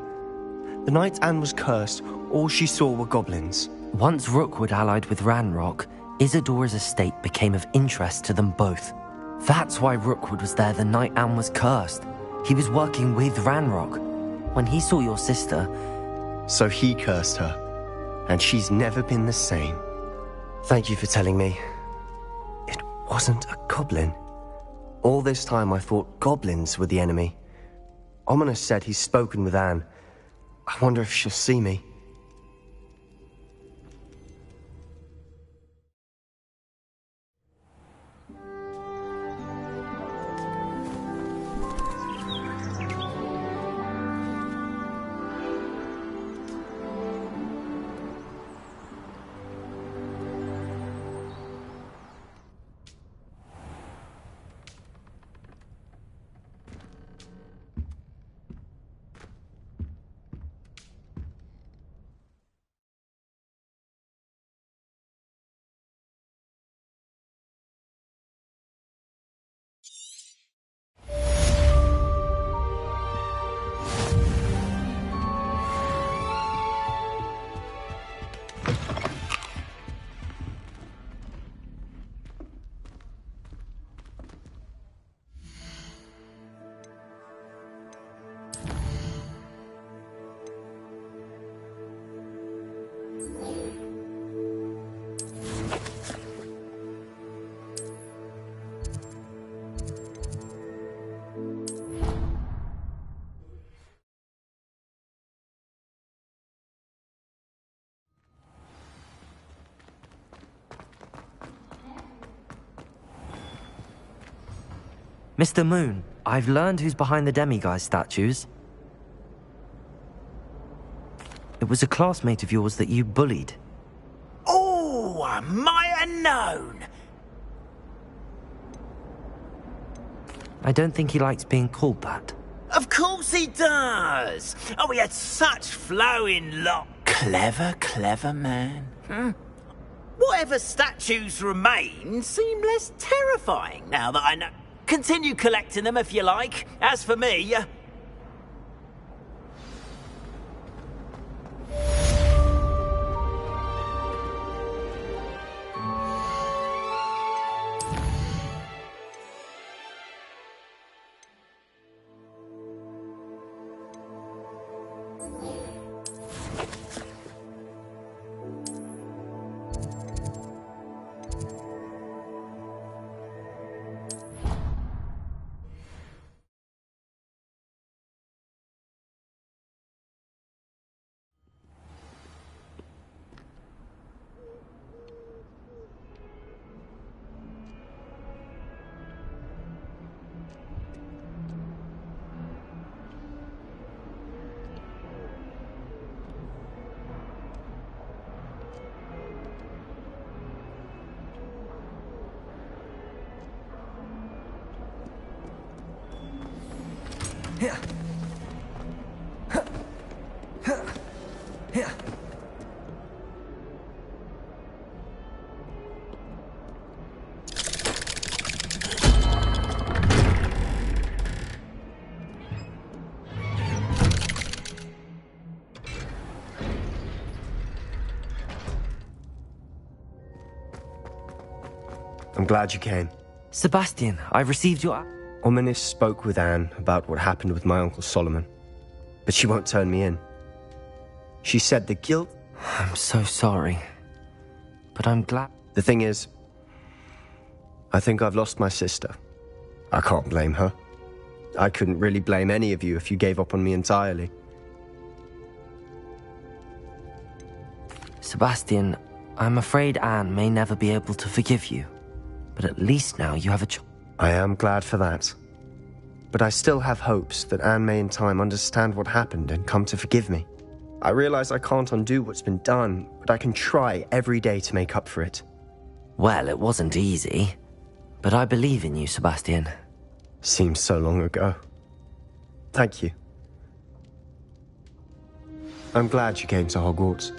R: The night Anne was cursed, all she saw were goblins.
B: Once Rookwood allied with Ranrock, Isadora's estate became of interest to them both. That's why Rookwood was there the night Anne was cursed. He was working with Ranrock. When he saw your sister...
R: So he cursed her, and she's never been the same. Thank you for telling me. It wasn't a goblin. All this time I thought goblins were the enemy. Ominous said he's spoken with Anne. I wonder if she'll see me.
B: Mr. Moon, I've learned who's behind the demiguise statues. It was a classmate of yours that you bullied.
S: Oh, I might have known.
B: I don't think he likes being called that.
S: Of course he does. Oh, he had such flowing lock. Clever, clever man. Whatever statues remain seem less terrifying now that I know. Continue collecting them if you like. As for me...
R: I'm glad you came.
B: Sebastian, I received your...
R: Ominis spoke with Anne about what happened with my Uncle Solomon, but she won't turn me in. She said the guilt...
B: I'm so sorry, but I'm glad...
R: The thing is, I think I've lost my sister. I can't blame her. I couldn't really blame any of you if you gave up on me entirely.
B: Sebastian, I'm afraid Anne may never be able to forgive you, but at least now you have a choice.
R: I am glad for that. But I still have hopes that Anne may in time understand what happened and come to forgive me. I realize I can't undo what's been done, but I can try every day to make up for it.
B: Well, it wasn't easy, but I believe in you, Sebastian.
R: Seems so long ago. Thank you. I'm glad you came to Hogwarts.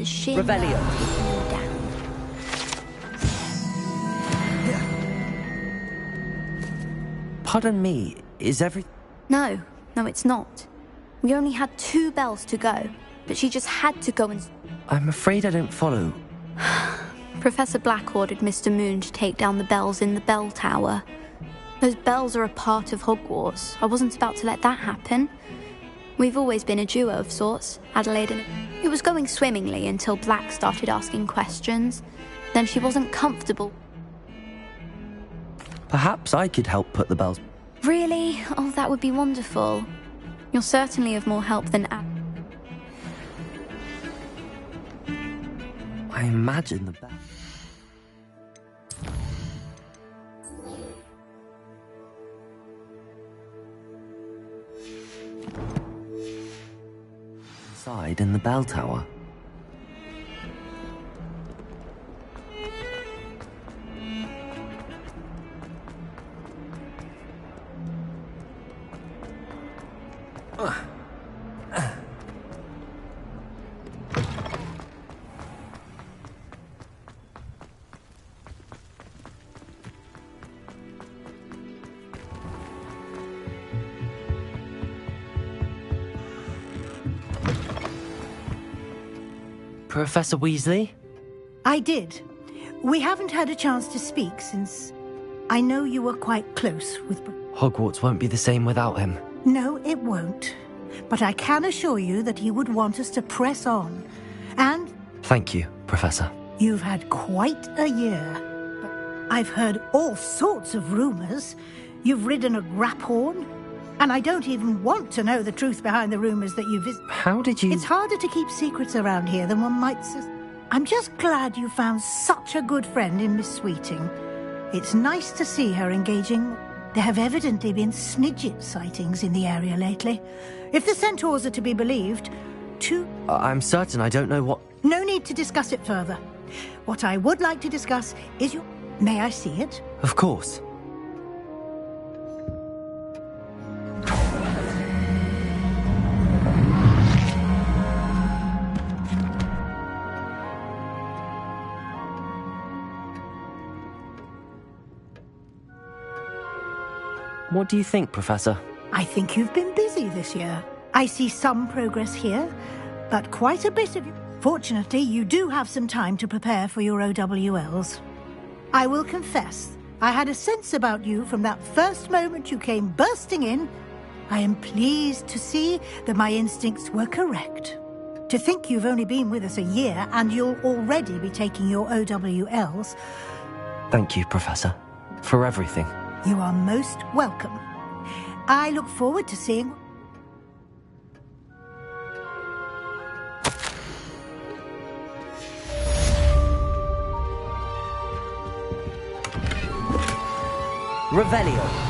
T: the sheer
B: Revelio.
T: nerve keeping you down.
B: Pardon me, is every...
T: No, it's not. We only had 2 bells to go, but she just had to go and...
B: I'm afraid I don't follow.
T: Professor Black ordered Mr. Moon to take down the bells in the bell tower. Those bells are a part of Hogwarts. I wasn't about to let that happen. We've always been a duo of sorts, Adelaide and... It was going swimmingly until Black started asking questions. Then she wasn't comfortable.
B: Perhaps I could help put the bells...
T: Really? Oh, that would be wonderful. You're certainly of more help than...
B: I imagine the bell... Inside in the bell tower. Professor Weasley?
Q: I did. We haven't had a chance to speak since I know you were quite close with...
B: Hogwarts won't be the same without him.
Q: No, it won't. But I can assure you that he would want us to press on. And...
B: Thank you, Professor.
Q: You've had quite a year. But I've heard all sorts of rumours. You've ridden a grapphorn. And I don't even want to know the truth behind the rumours that you
B: How did you...
Q: It's harder to keep secrets around here than one might... I'm just glad you found such a good friend in Miss Sweeting. It's nice to see her engaging... There have evidently been Snidget sightings in the area lately. If the centaurs are to be believed,
B: I'm certain I don't know what...
Q: No need to discuss it further. What I would like to discuss is your... May I see it?
B: Of course. What do you think, Professor?
Q: I think you've been busy this year. I see some progress here, but quite a bit of you. Fortunately, you do have some time to prepare for your OWLs. I will confess, I had a sense about you from that first moment you came bursting in. I am pleased to see that my instincts were correct. To think you've only been with us a year and you'll already be taking your OWLs.
B: Thank you, Professor, for everything.
Q: You are most welcome. I look forward to seeing...
B: Revelio.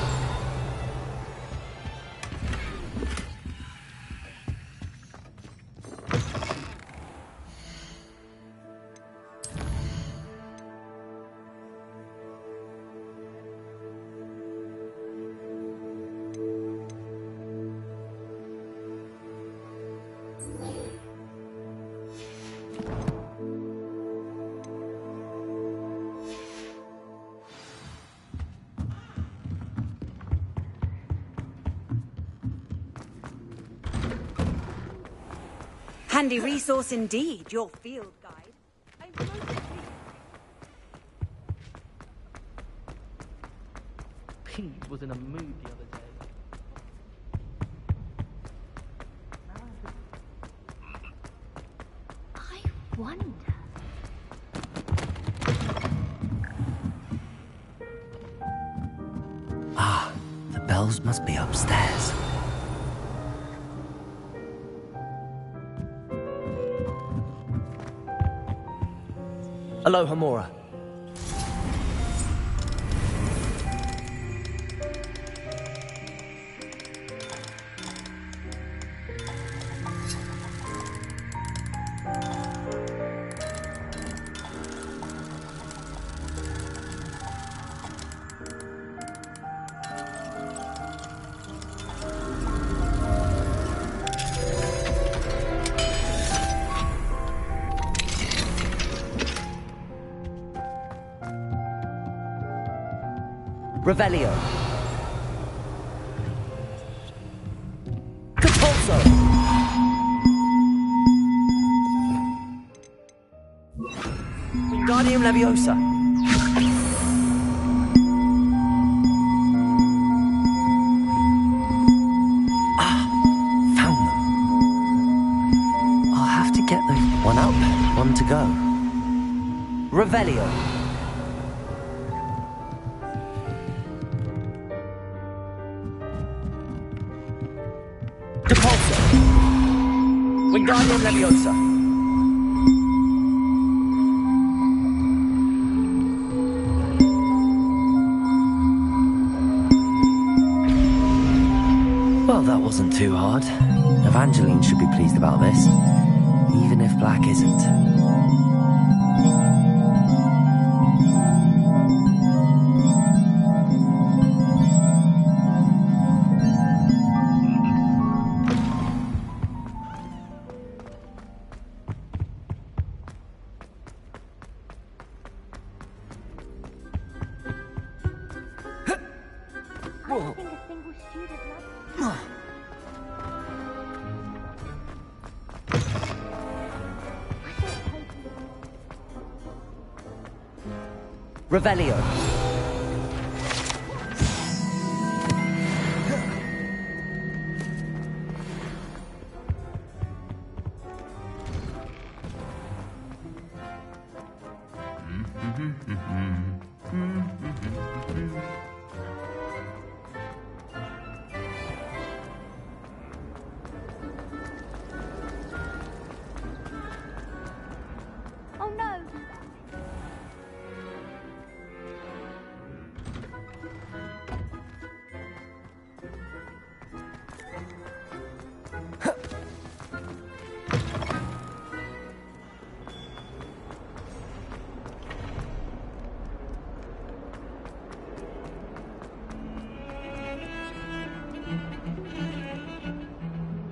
D: Handy resource indeed, your field guide.
B: Pete was in a mood the other day.
C: I wonder...
B: Ah, the bells must be upstairs. Aloha, Mora. Revelio. Catulso. Wingardium Leviosa. Found them. I'll have to get those. One up, one to go. Revelio. Depulso. Wingardium Leviosa. Well, that wasn't too hard. Evangeline should be pleased about this, even if Black isn't. Revelio.
C: Oh no!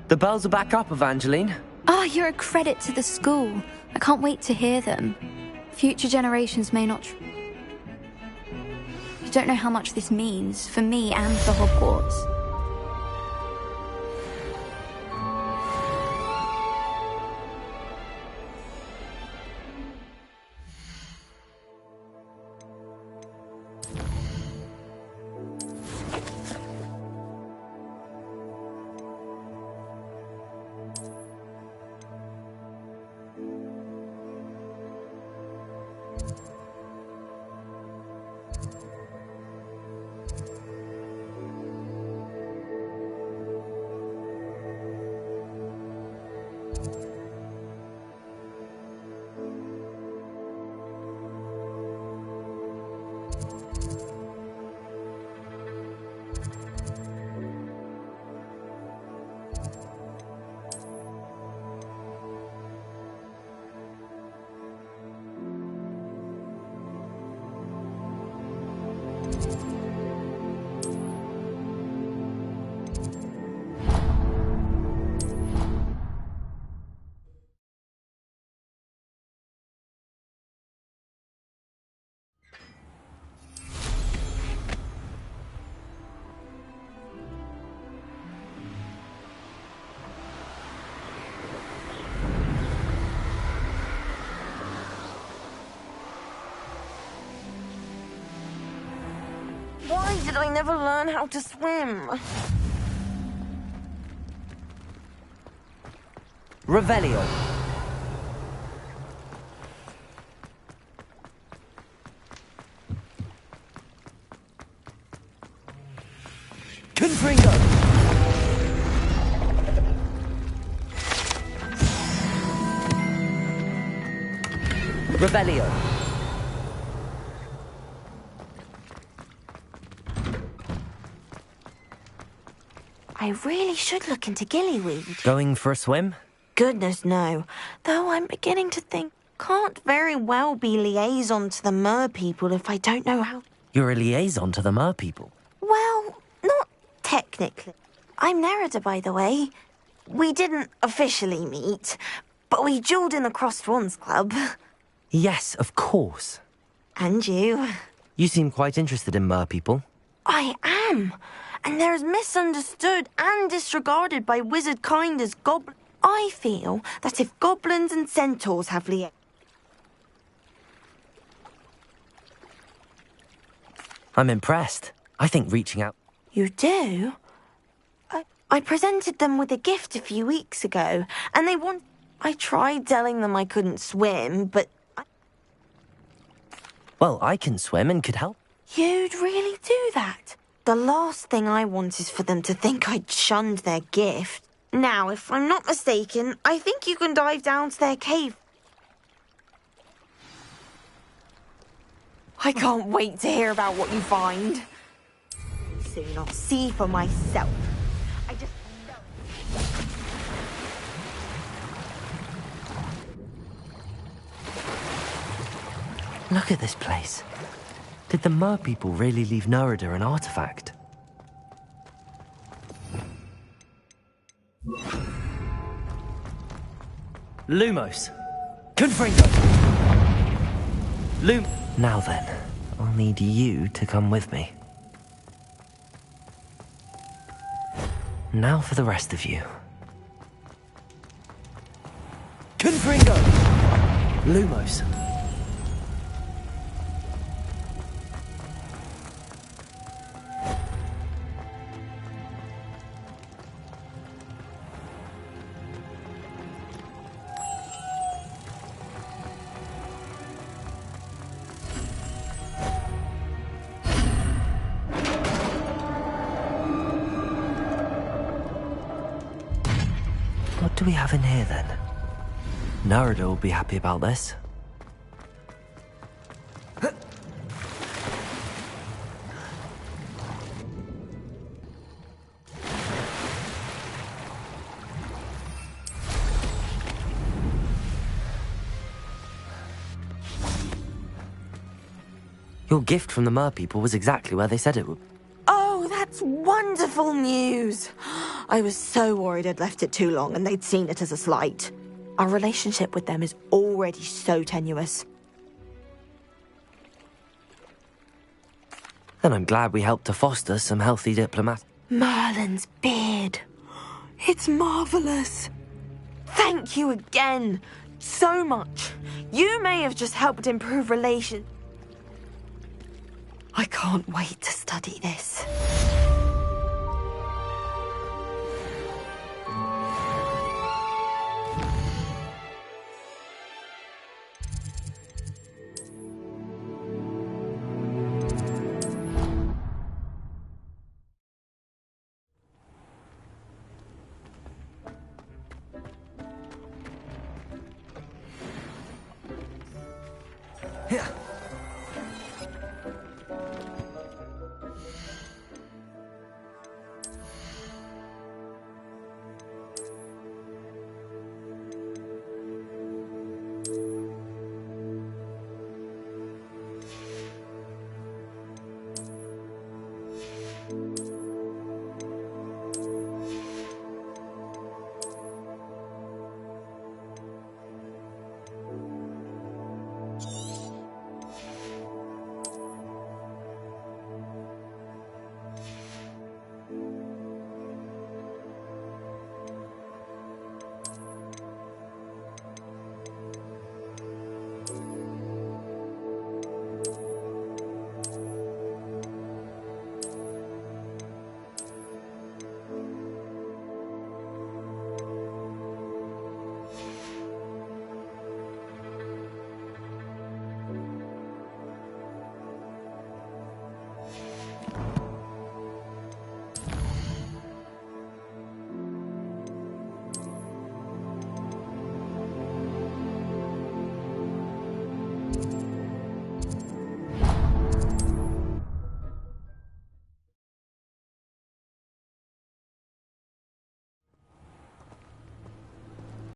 B: The bells are back up, Evangeline.
T: Oh, you're a credit to the school. I can't wait to hear them. Future generations may not... You don't know how much this means for me and for Hogwarts.
U: Why did I never learn how to swim?
B: Revelio. Confringo. Revelio.
U: I really should look into gillyweed.
B: Going for a swim?
U: Goodness, no. Though I'm beginning to think, can't very well be liaison to the mer people if I don't know how...
B: You're a liaison to the mer people.
U: Well, not technically. I'm Nerida, by the way. We didn't officially meet, but we duelled in the Crossed Wands Club.
B: Yes, of course.
U: And you.
B: You seem quite interested in mer people.
U: I am. And they're as misunderstood and disregarded by wizard kind as goblins. I feel that if goblins and centaurs have
B: I'm impressed. I think reaching out...
U: You do? I presented them with a gift a few weeks ago, and they want... I tried telling them I couldn't swim, but...
B: Well, I can swim and could help.
U: You'd really do that? The last thing I want is for them to think I'd shunned their gift. Now, if I'm not mistaken, I think you can dive down to their cave. I can't wait to hear about what you find. Soon I'll see for myself. I just...
B: Look at this place. Did the Mer people really leave Nerida an artifact? Lumos! Confringo! Now then, I'll need you to come with me. Now for the rest of you. Confringo! Lumos! What do we have in here, then? Nerida will be happy about this. Your gift from the Mer people was exactly where they said it would.
U: Oh, that's wonderful news! I was so worried I'd left it too long and they'd seen it as a slight. Our relationship with them is already so tenuous.
B: Then I'm glad we helped to foster some healthy diplomat.
U: Merlin's beard. It's marvelous. Thank you again. So much. You may have just helped improve relations. I can't wait to study this.